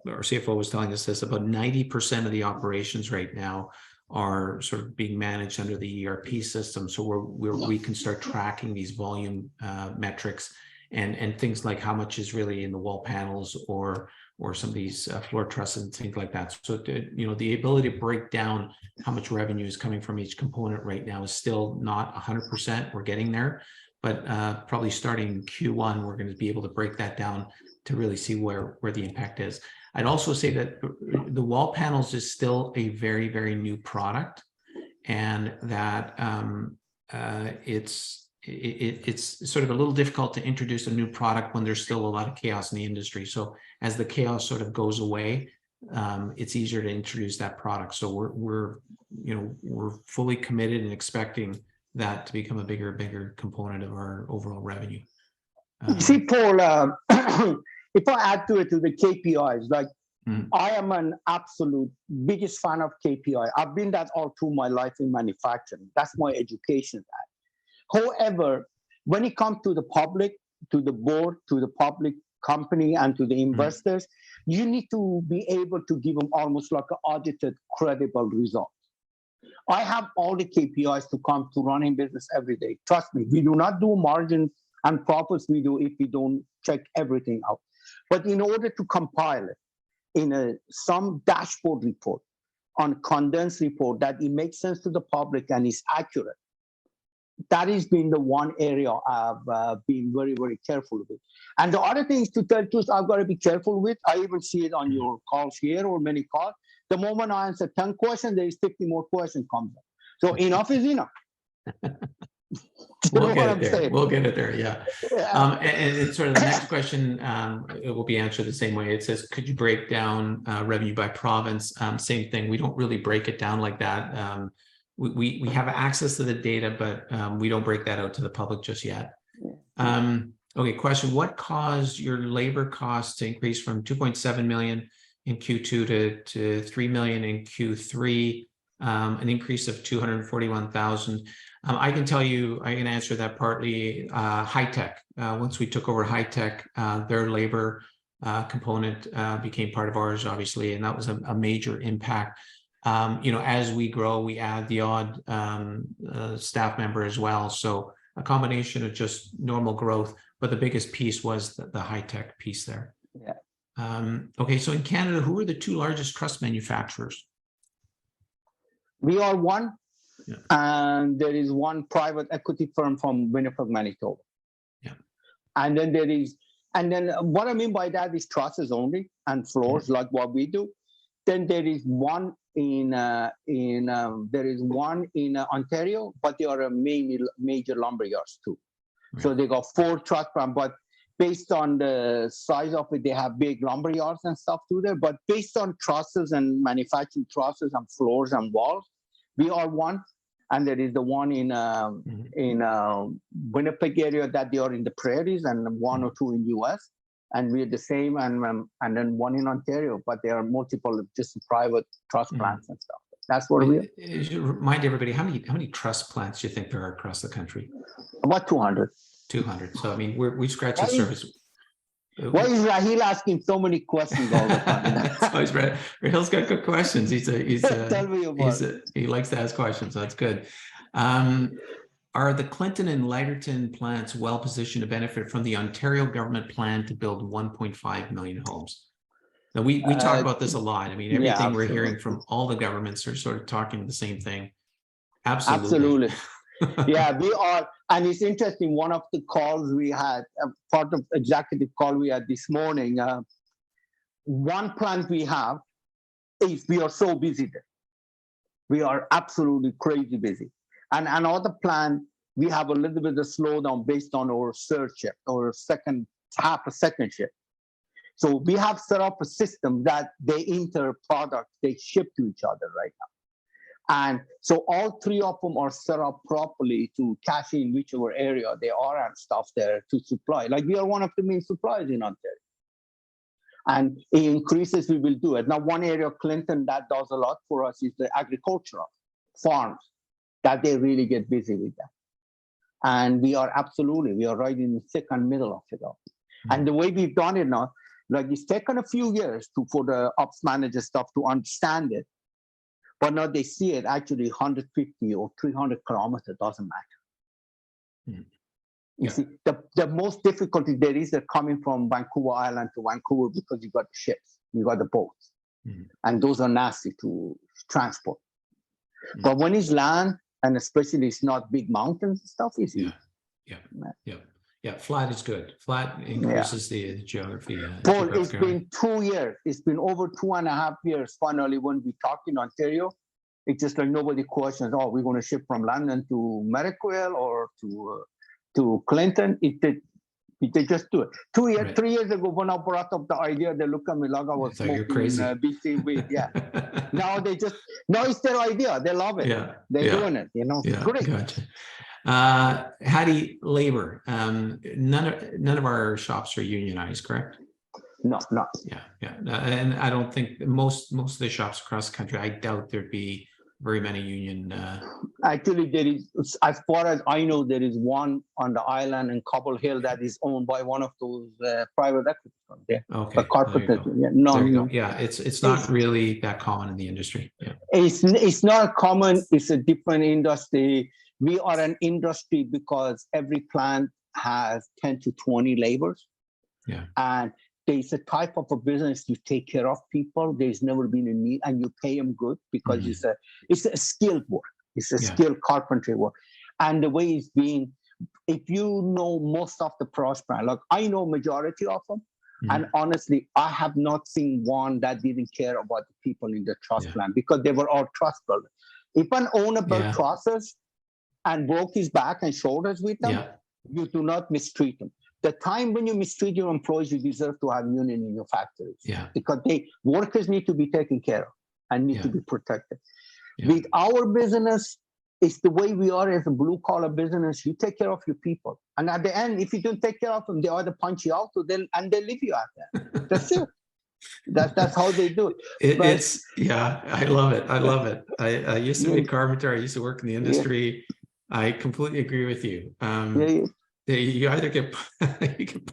our CFO was telling us this, about 90% of the operations right now are sort of being managed under the ERP system. So we can start tracking these volume metrics and things like how much is really in the wall panels or some of these floor trusses and things like that. So the ability to break down how much revenue is coming from each component right now is still not 100%. We're getting there, but probably starting Q1, we're going to be able to break that down to really see where the impact is. I'd also say that the wall panels is still a very, very new product, and that it's sort of a little difficult to introduce a new product when there's still a lot of chaos in the industry. So as the chaos sort of goes away, it's easier to introduce that product. So we're fully committed and expecting that to become a bigger component of our overall revenue. See, Paul, if I add to it to the KPIs, like I am an absolute biggest fan of KPI. I've been that all through my life in manufacturing. That's my education. However, when it comes to the public, to the board, to the public company, and to the investors, you need to be able to give them almost like an audited, credible result. I have all the KPIs to come to running business every day. Trust me, we do not do margins and profits we do if we don't check everything out. But in order to compile it in some dashboard report, on condensed report, that it makes sense to the public and is accurate, that has been the one area I've been very, very careful with. And the other things, to tell you, I've got to be careful with. I even see it on your calls here or many calls. The moment I answer 10 questions, there is 50 more questions comes up. So enough is enough. We'll get it there. We'll get it there. Yeah. And sort of the next question, it will be answered the same way. It says, could you break down revenue by province? Same thing. We don't really break it down like that. We have access to the data, but we don't break that out to the public just yet. Okay, question. What caused your labor costs to increase from 2.7 million in Q2 to 3 million in Q3, an increase of 241,000? I can tell you, I can answer that partly. High tech. Once we took over High Tech, their labor component became part of ours, obviously, and that was a major impact. As we grow, we add the odd staff member as well. So a combination of just normal growth, but the biggest piece was the high tech piece there. Okay, so in Canada, who are the two largest truss manufacturers? We are one, and there is one private equity firm from Winnipeg, Manitoba. And then there is, And then what I mean by that is trusses only and floors, like what we do. Then there is one in Ontario, but they are a major lumber yards too. Right. So they got 4 truss plants, but based on the size of it, they have big lumber yards and stuff too there. But based on trusses and manufacturing trusses and floors and walls, we are one. And there is the one in Winnipeg area that they are in the prairies, and 1 or 2 in US. And we're the same, and then one in Ontario, but there are multiple just private truss plants and stuff. That's what we are. You should remind everybody, how many truss plants do you think there are across the country? About 200. 200. So I mean, we scratch the surface. Why is Rahil asking so many questions all the time? So Rahil's got good questions. Tell me about it. He likes to ask questions, so that's good. Are the Clinton and Lighterton plants well positioned to benefit from the Ontario government plan to build 1.5 million homes? Now, we talk about this a lot. I mean, everything we're hearing from all the governments are sort of talking the same thing. Absolutely. Yeah, we are. And it's interesting, one of the calls we had, part of executive call we had this morning, one plant we have is we are so busy there. We are absolutely crazy busy. And another plant, we have a little bit of slowdown based on our third shift or half a second shift. So we have set up a system that they enter products, they ship to each other right now. And so all 3 of them are set up properly to cash in whichever area they are and stuff there to supply. Like we are one of the main suppliers in Ontario. And it increases, we will do it. Now, one area, Clinton, that does a lot for us is the agricultural farms, that they really get busy with that. And we are right in the thick and middle of it all. And the way we've done it now, like it's taken a few years for the ops manager stuff to understand it. But now they see it actually 150 or 300 kilometers, doesn't matter. You see, the most difficulty there is coming from Vancouver Island to Vancouver because you got the ships, you got the boats, and those are nasty to transport. But when it's land, and especially it's not big mountains and stuff, it's easy. Yeah, flat is good. Flat increases the geography. Paul, it's been 2 years. It's been over 2.5 years. Finally, when we talked in Ontario, it's just like nobody questions, oh, we're going to ship from London to Merrickville or to Clinton. They just do it. 3 years ago, when I brought up the idea, they look at me like I was smoking BC weed. Yeah. now it's their idea. They love it. They're doing it. Great. Gotcha. Hadi, labor. None of our shops are unionized, correct? No. Yeah. And I don't think most of the shops across the country, I doubt there'd be very many union. Actually, there is, as far as I know, there is one on the island in Cobble Hill that is owned by one of those private equity firms. Yeah. Okay. Carpenter. Yeah. It's not really that common in the industry. Yeah. It's not common. It's a different industry. We are an industry because every plant has 10 to 20 laborers. Yeah. And there's a type of a business you take care of people. There's never been a need, and you pay them good because it's a skilled work. It's a skilled carpentry work. And the way it's being, if you know most of the prospect, like I know majority of them, and honestly, I have not seen one that didn't care about the people in the trust plan because they were all trust builders. If an owner built trusses and broke his back and shoulders with them, you do not mistreat them. The time when you mistreat your employees, you deserve to have union in your factories. Yeah. Because workers need to be taken care of and need to be protected. Yeah. With our business, it's the way we are as a blue collar business. You take care of your people. And at the end, if you don't take care of them, they either punch you out or they leave you out there. That's it. That's how they do it. I love it. I used to be a carpenter. I used to work in the industry. I completely agree with you. You either get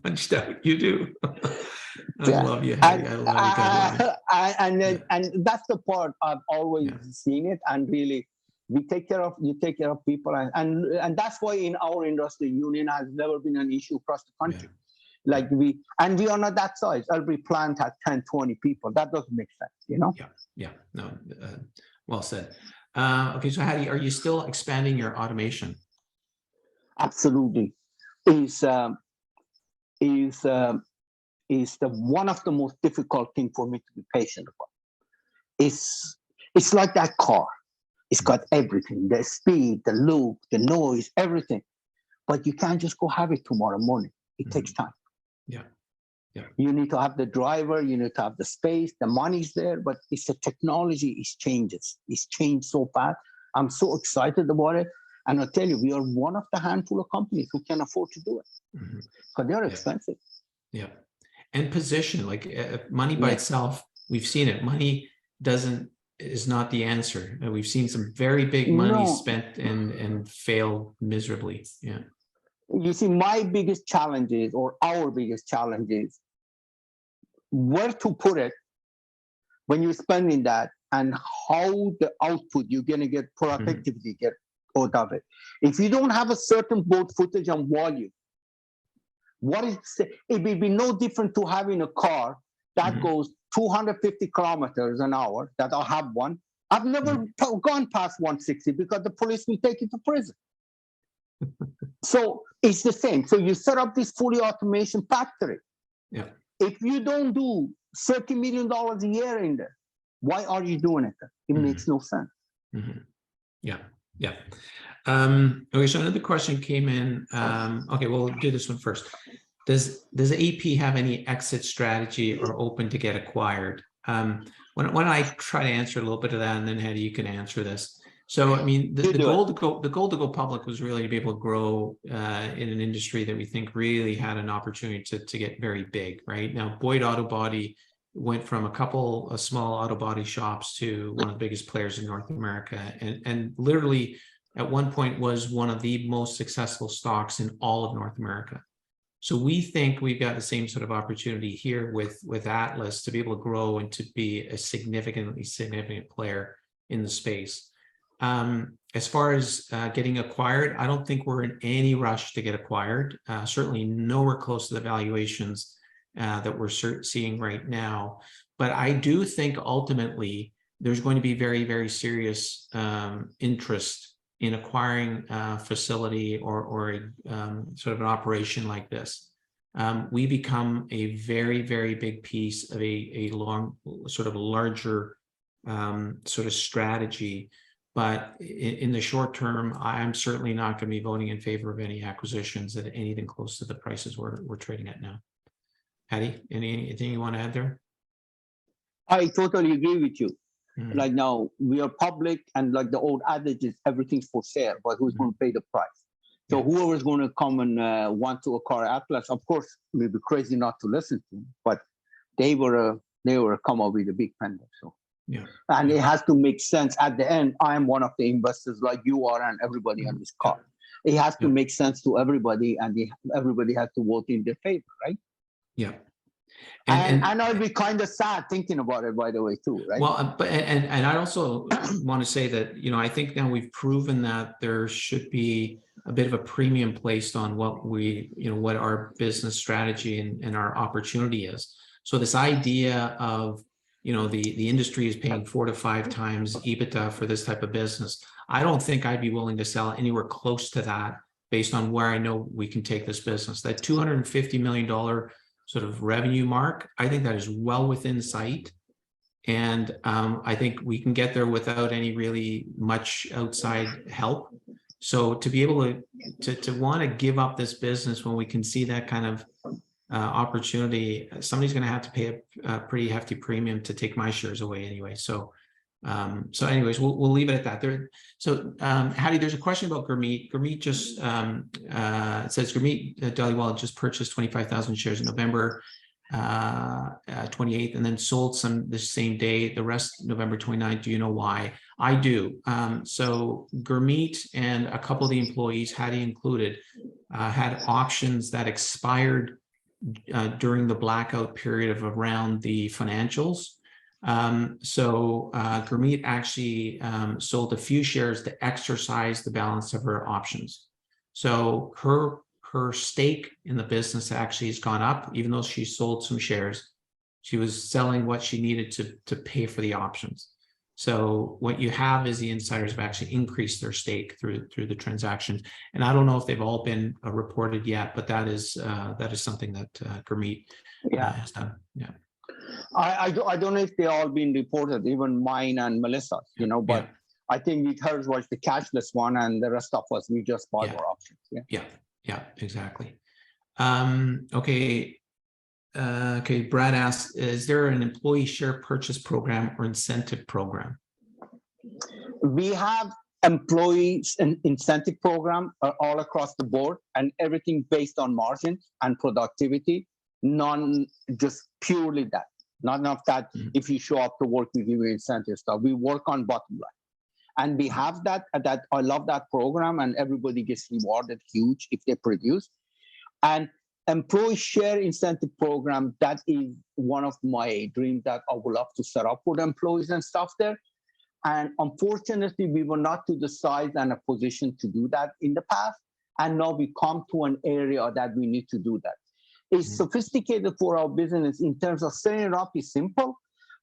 punched out. You do. I love you. I love you. And that's the part I've always seen it. And really, you take care of people, and that's why in our industry, union has never been an issue across the country. Like we are not that size. Every plant has 10, 20 people. That doesn't make sense, Yeah. No. Well said. Okay, so Hadi, are you still expanding your automation? Absolutely. Is is the one of the most difficult thing for me to be patient about. It's like that car. It's got everything, the speed, the look, the noise, everything. But you can't just go have it tomorrow morning. It takes time. Yeah. Yeah. You need to have the driver, you need to have the space, the money's there, but it's the technology, it changes. It's changed so fast. I'm so excited about it. And I'll tell you, we are one of the handful of companies who can afford to do it because they're expensive. Yeah. And position, like money by itself, we've seen it. Money is not the answer. We've seen some very big money spent and failed miserably. Yeah. You see, my biggest challenge is, or our biggest challenge is, where to put it when you're spending that, and how the output you're going to get, productivity get out of it. If you don't have a certain boat footage and volume, it will be no different to having a car that goes 250 kilometers an hour, that I have one. I've never gone past 160 because the police will take you to prison. So it's the same. So you set up this fully automation factory. Yeah. If you don't do $30 million a year in there, why are you doing it? It makes no sense. Yeah. Yeah. Okay. So another question came in. Okay, we'll do this one first. Does AEP have any exit strategy or open to get acquired? When I try to answer a little bit of that, and then Hadi, you can answer this. So, I mean, the goal to go public was really to be able to grow in an industry that we think really had an opportunity to get very big, right? Now, Boyd Auto Body went from a couple of small auto body shops to one of the biggest players in North America, and literally at one point was one of the most successful stocks in all of North America. So we think we've got the same sort of opportunity here with Atlas to be able to grow and to be a significant player in the space. As far as getting acquired, I don't think we're in any rush to get acquired. Certainly nowhere close to the valuations that we're seeing right now. But I do think ultimately there's going to be very, very serious interest in acquiring a facility or a sort of an operation like this. We become a very, very big piece of a larger sort of strategy. But in the short term, I'm certainly not going to be voting in favor of any acquisitions at anything close to the prices we're trading at now. Hadi, anything you want to add there? I totally agree with you. Like now, we are public, and like the old adage is everything's for sale, but who's going to pay the price? So whoever's going to come and want to acquire Atlas, of course, we'd be crazy not to listen to them, but they were come up with a big pendant. So. Yeah. And it has to make sense at the end. I am one of the investors like you are and everybody on this call. It has to make sense to everybody, and everybody has to vote in their favor, right? Yeah. And I'll be kind of sad thinking about it, by the way, too, right? Well, but I also want to say that, I think now we've proven that there should be a bit of a premium placed on what what our business strategy and our opportunity is. So this idea of the industry is paying 4 to 5 times EBITDA for this type of business. I don't think I'd be willing to sell anywhere close to that based on where I know we can take this business. That $250 million sort of revenue mark, I think that is well within sight. And I think we can get there without any really much outside help. So to be able to want to give up this business when we can see that kind of opportunity, somebody's going to have to pay a pretty hefty premium to take my shares away anyway. So anyways, we'll leave it at that. Hadi, there's a question about Gurmeet. Gurmeet just says Gurmeet Dhaliwal just purchased 25,000 shares in November 28th and then sold some the same day, the rest November 29th. Do you know why? I do. So Gurmeet and a couple of the employees, Hadi included, had options that expired during the blackout period of around the financials. So Gurmeet actually sold a few shares to exercise the balance of her options. So her stake in the business actually has gone up, even though she sold some shares. She was selling what she needed to pay for the options. So what you have is the insiders have actually increased their stake through the transactions. And I don't know if they've all been reported yet, but that is something that Gurmeet has done. Yeah. I don't know if they all been reported, even mine and Melissa's, you know, but I think hers was the cashless one, and the rest of us, we just bought our options. Yeah, exactly. Okay. Brad asks, is there an employee share purchase program or incentive program? We have employees and incentive program all across the board, and everything based on margin and productivity, none just purely that. Not enough that if you show up to work, we give you incentive stuff. We work on bottom line. And we have that I love that program, and everybody gets rewarded huge if they produce. And employee share incentive program, that is one of my dreams that I would love to set up for the employees and stuff there. And unfortunately, we were not to the size and a position to do that in the past. And now we come to an area that we need to do that. It's sophisticated for our business in terms of setting it up is simple,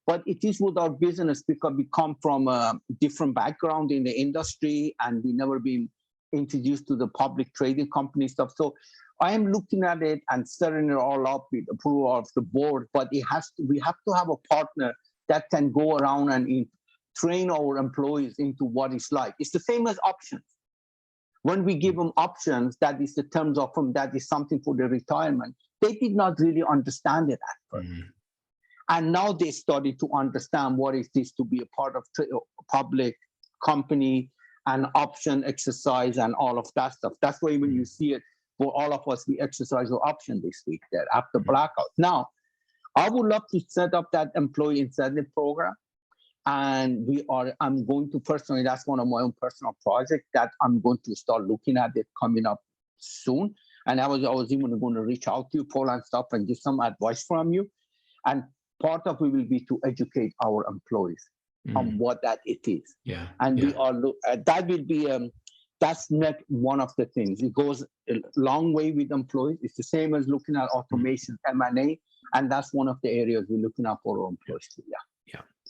but it is with our business because we come from a different background in the industry, and we never been introduced to the public trading company stuff. So I am looking at it and setting it all up with approval of the board, but we have to have a partner that can go around and train our employees into what it's like. It's the same as options. When we give them options, that is the terms of them, that is something for their retirement. They did not really understand it at first. And now they started to understand what is this to be a part of a public company and option exercise and all of that stuff. That's why when you see it, for all of us, we exercise our option this week there after blackout. Now, I would love to set up that employee incentive program. And I'm going to personally, that's one of my own personal projects that I'm going to start looking at it coming up soon. And I was even going to reach out to you, Paul, and stuff, and get some advice from you. And part of it will be to educate our employees on what that it is. And we are that will be that's not one of the things. It goes a long way with employees. It's the same as looking at automation, M&A, and that's one of the areas we're looking at for our employees too.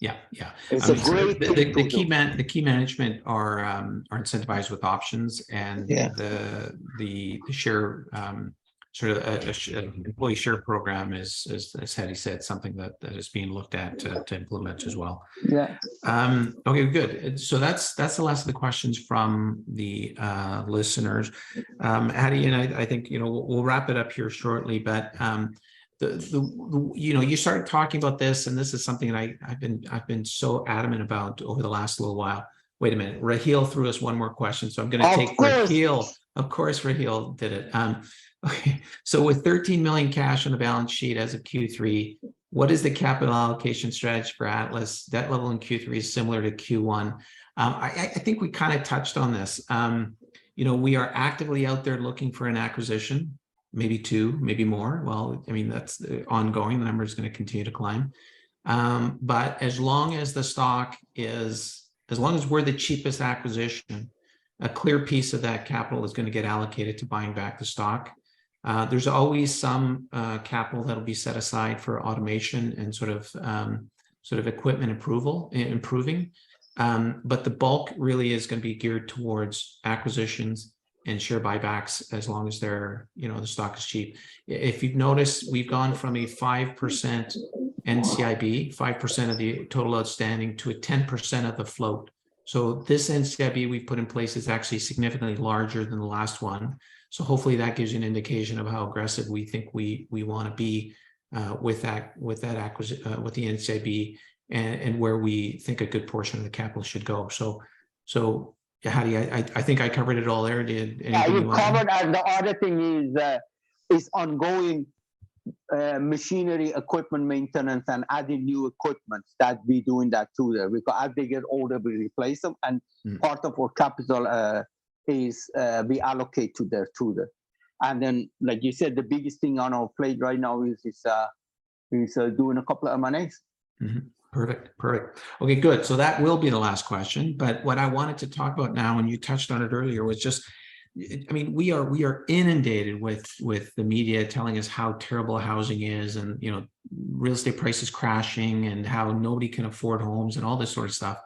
It's a great the key management are incentivized with options, and the share sort of employee share program is, as Hadi said, something that is being looked at to implement as well. Okay, good. So that's the last of the questions from the listeners. Hadi, and I think we'll wrap it up here shortly, but you started talking about this, and this is something that I've been so adamant about over the last little while. Wait a minute, Raheel threw us one more question, so I'm going to take Raheel. Of course, Raheel did it. Okay, so with 13 million cash on the balance sheet as of Q3, what is the capital allocation strategy for Atlas? Debt level in Q3 is similar to Q1. I think we kind of touched on this. We are actively out there looking for an acquisition. Maybe two, maybe more. Well, I mean, that's ongoing. The number is going to continue to climb. But as long as the stock as long as we're the cheapest acquisition, a clear piece of that capital is going to get allocated to buying back the stock. There's always some capital that'll be set aside for automation and sort of equipment improving. But the bulk really is going to be geared towards acquisitions and share buybacks as long as they're, the stock is cheap. If you've noticed, we've gone from a 5% NCIB, 5% of the total outstanding, to a 10% of the float. So this NCIB we've put in place is actually significantly larger than the last one. So hopefully that gives you an indication of how aggressive we think we want to be with that acquisition, with the NCIB, and where we think a good portion of the capital should go. So Hadi, I think I covered it all there. Did anything you covered? And the other thing is ongoing machinery, equipment maintenance, and adding new equipment that we doing that too there. Because as they get older, we replace them, and part of our capital is we allocate to there too there. And then, like you said, the biggest thing on our plate right now is doing a couple of M&As. Perfect. Okay, good. So that will be the last question. But what I wanted to talk about now, and you touched on it earlier, was just I mean, we are inundated with the media telling us how terrible housing is, and real estate prices crashing, and how nobody can afford homes, and all this sort of stuff.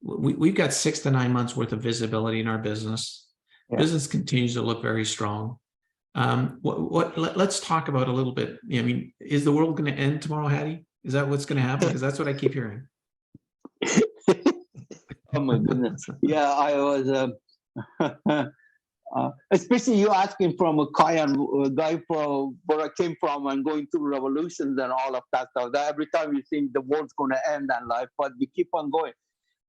We've got 6 to 9 months worth of visibility in our business. Yeah. Business continues to look very strong. Let's talk about a little bit. I mean, is the world going to end tomorrow, Hadi? Is that what's going to happen? Because that's what I keep hearing. Oh my goodness. Yeah, I was, especially you asking from a guy from where I came from and going through revolutions and all of that stuff. That every time you think the world's going to end and life, but we keep on going.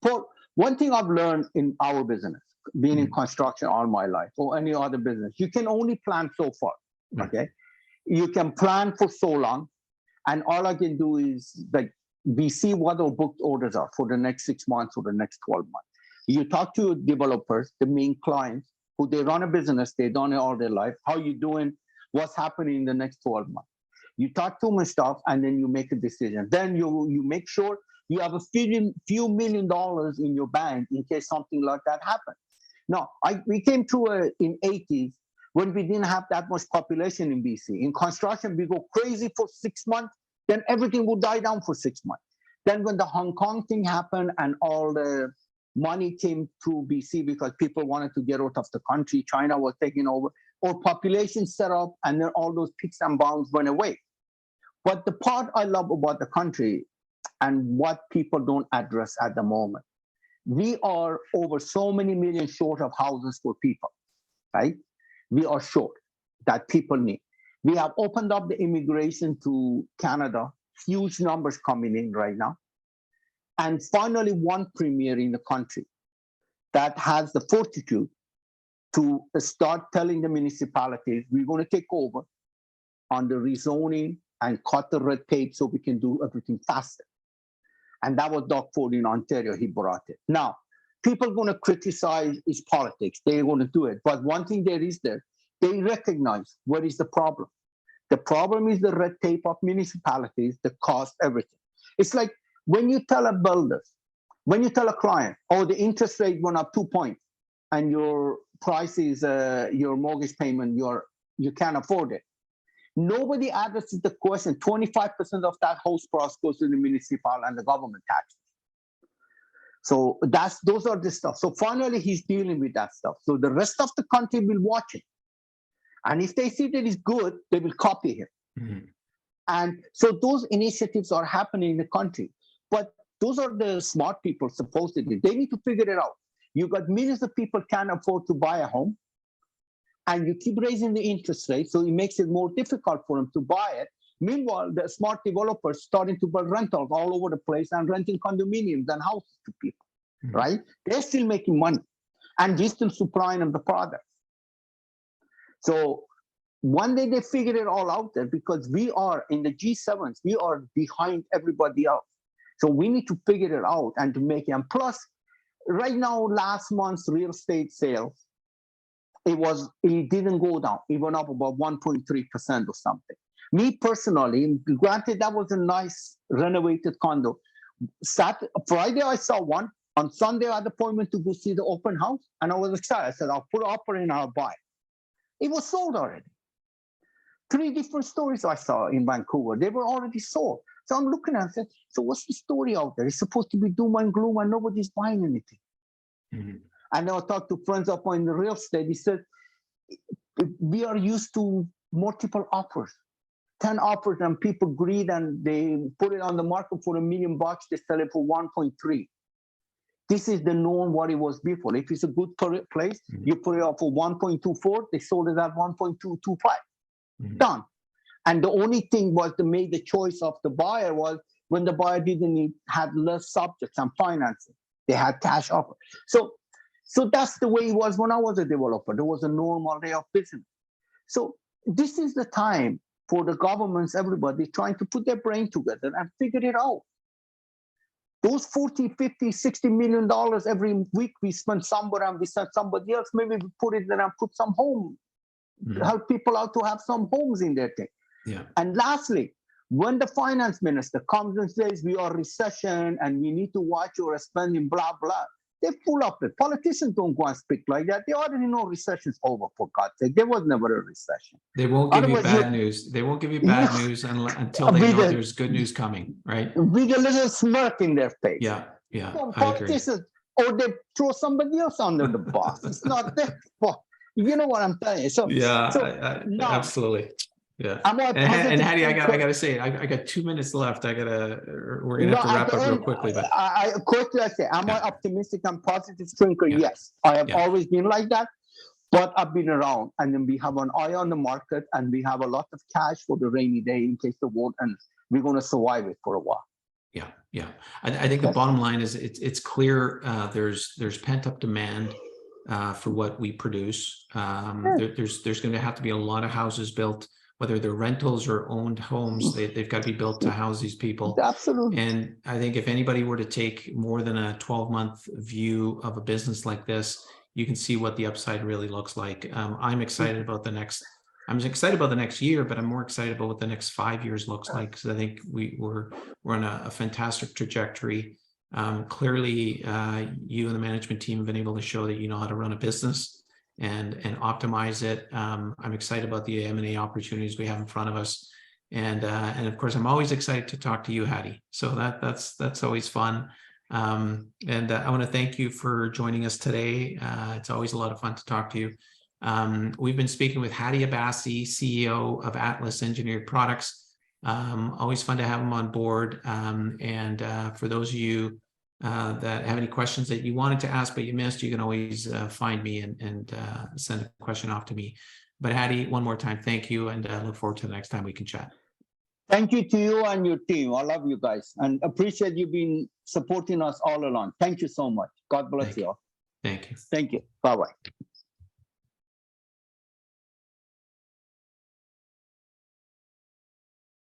For one thing I've learned in our business, being in construction all my life or any other business, you can only plan so far. Okay, you can plan for so long, and all I can do is like we see what our booked orders are for the next 6 months or the next 12 months. You talk to developers, the main clients, who they run a business, they done it all their life. How you doing? What's happening in the next 12 months? You talk to them and stuff, and then you make a decision. Then you make sure you have a few million dollars in your bank in case something like that happens. Now, we came through in 80s when we didn't have that much population in BC. In construction, we go crazy for 6 months, then everything will die down for 6 months. Then when the Hong Kong thing happened and all the money came through BC because people wanted to get out of the country, China was taking over, or population set up, and then all those peaks and bounds went away. But the part I love about the country and what people don't address at the moment, we are over so many million short of houses for people, right? We are short that people need. We have opened up the immigration to Canada, huge numbers coming in right now. And finally, one premier in the country that has the fortitude to start telling the municipalities, we're going to take over on the rezoning and cut the red tape so we can do everything faster. And that was Doug Ford in Ontario. He brought it. Now, people are going to criticize his politics. They're going to do it. But one thing there is there, they recognize what is the problem. The problem is the red tape of municipalities, the cost, everything. It's like when you tell a builder, when you tell a client, oh, the interest rate went up 2 points and your price is, your mortgage payment, you can't afford it. Nobody addresses the question. 25% of that house price goes to the municipal and the government taxes. So those are the stuff. So finally, he's dealing with that stuff. So the rest of the country will watch it. And if they see that it's good, they will copy him. Mm-hmm. And so those initiatives are happening in the country. But those are the smart people supposedly. They need to figure it out. You got millions of people can't afford to buy a home. And you keep raising the interest rate, so it makes it more difficult for them to buy it. Meanwhile, the smart developers starting to build rentals all over the place and renting condominiums and houses to people, right? They're still making money, and we're still supplying them the products. So one day they figure it all out there, because we are in the G7s, we are behind everybody else. So we need to figure it out and to make it. And plus, right now, last month's real estate sales, it didn't go down. It went up about 1.3% or something. Me personally, granted that was a nice renovated condo. Friday I saw one. On Sunday I had an appointment to go see the open house, and I was excited. I said, I'll put an offer in, I'll buy. It was sold already. 3 different stories I saw in Vancouver. They were already sold. So I'm looking at it and said, so what's the story out there? It's supposed to be doom and gloom and nobody's buying anything. Mm-hmm. And I talked to friends up in the real estate. He said, we are used to multiple offers, 10 offers, and people greed and they put it on the market for $1 million. They sell it for 1.3. This is the norm what it was before. If it's a good place, you put it up for 1.24. They sold it at 1.225. Done. And the only thing was to make the choice of the buyer was when the buyer had less subjects and financing. They had cash offer. So that's the way it was when I was a developer. There was a normal day of business. So this is the time for the governments, everybody trying to put their brain together and figure it out. Those 40, 50, 60 million dollars every week we spend somewhere and we send somebody else, maybe we put it there and put some home, help people out to have some homes in their thing. Yeah. And lastly, when the finance minister comes and says we are recession and we need to watch your spending, blah, blah, They're full of it. Politicians don't go and speak like that. They already know recession's over, for God's sake. There was never a recession. They won't give you Otherwise, bad news. They won't give you bad news until they know there's good news coming, right? with a little smirk in their face. Yeah, yeah, So I agree. politicians, or they throw somebody else under the bus. It's not their fault. You know what I'm telling you. So Yeah, now, absolutely. Yeah. I'm more And positive Hadi, I thinker. gotta say, I got 2 minutes left. We're gonna have to wrap up real quickly, but Quickly, I say, I'm more optimistic and positive thinker. Yeah. Yes, I have Yeah. always been like that. But I've been around, and then we have an eye on the market, and we have a lot of cash for the rainy day in case the war ends. We're going to survive it for a while. Yeah. I think the bottom line is it's clear there's pent up demand for what we produce. There's going to have to be a lot of houses built, whether they're rentals or owned homes. They've got to be built to house these people. Absolutely. And I think if anybody were to take more than a 12-month view of a business like this, you can see what the upside really looks like. I'm excited about the next year, but I'm more excited about what the next 5 years looks like, because I think we're on a fantastic trajectory. Clearly, you and the management team have been able to show that you know how to run a business and optimize it. I'm excited about the M&A opportunities we have in front of us, and of course, I'm always excited to talk to you, Hadi. So that's always fun. And I want to thank you for joining us today. It's always a lot of fun to talk to you. We've been speaking with Hadi Abassi, CEO of Atlas Engineered Products. Always fun to have him on board. And for those of you that have any questions that you wanted to ask but you missed, you can always find me and send a question off to me. But Hadi, one more time, thank you, and look forward to the next time we can chat. Thank you to you and your team. I love you guys and appreciate you being supporting us all along. Thank you so much. God bless you all. Thank you. Thank you. Bye-bye.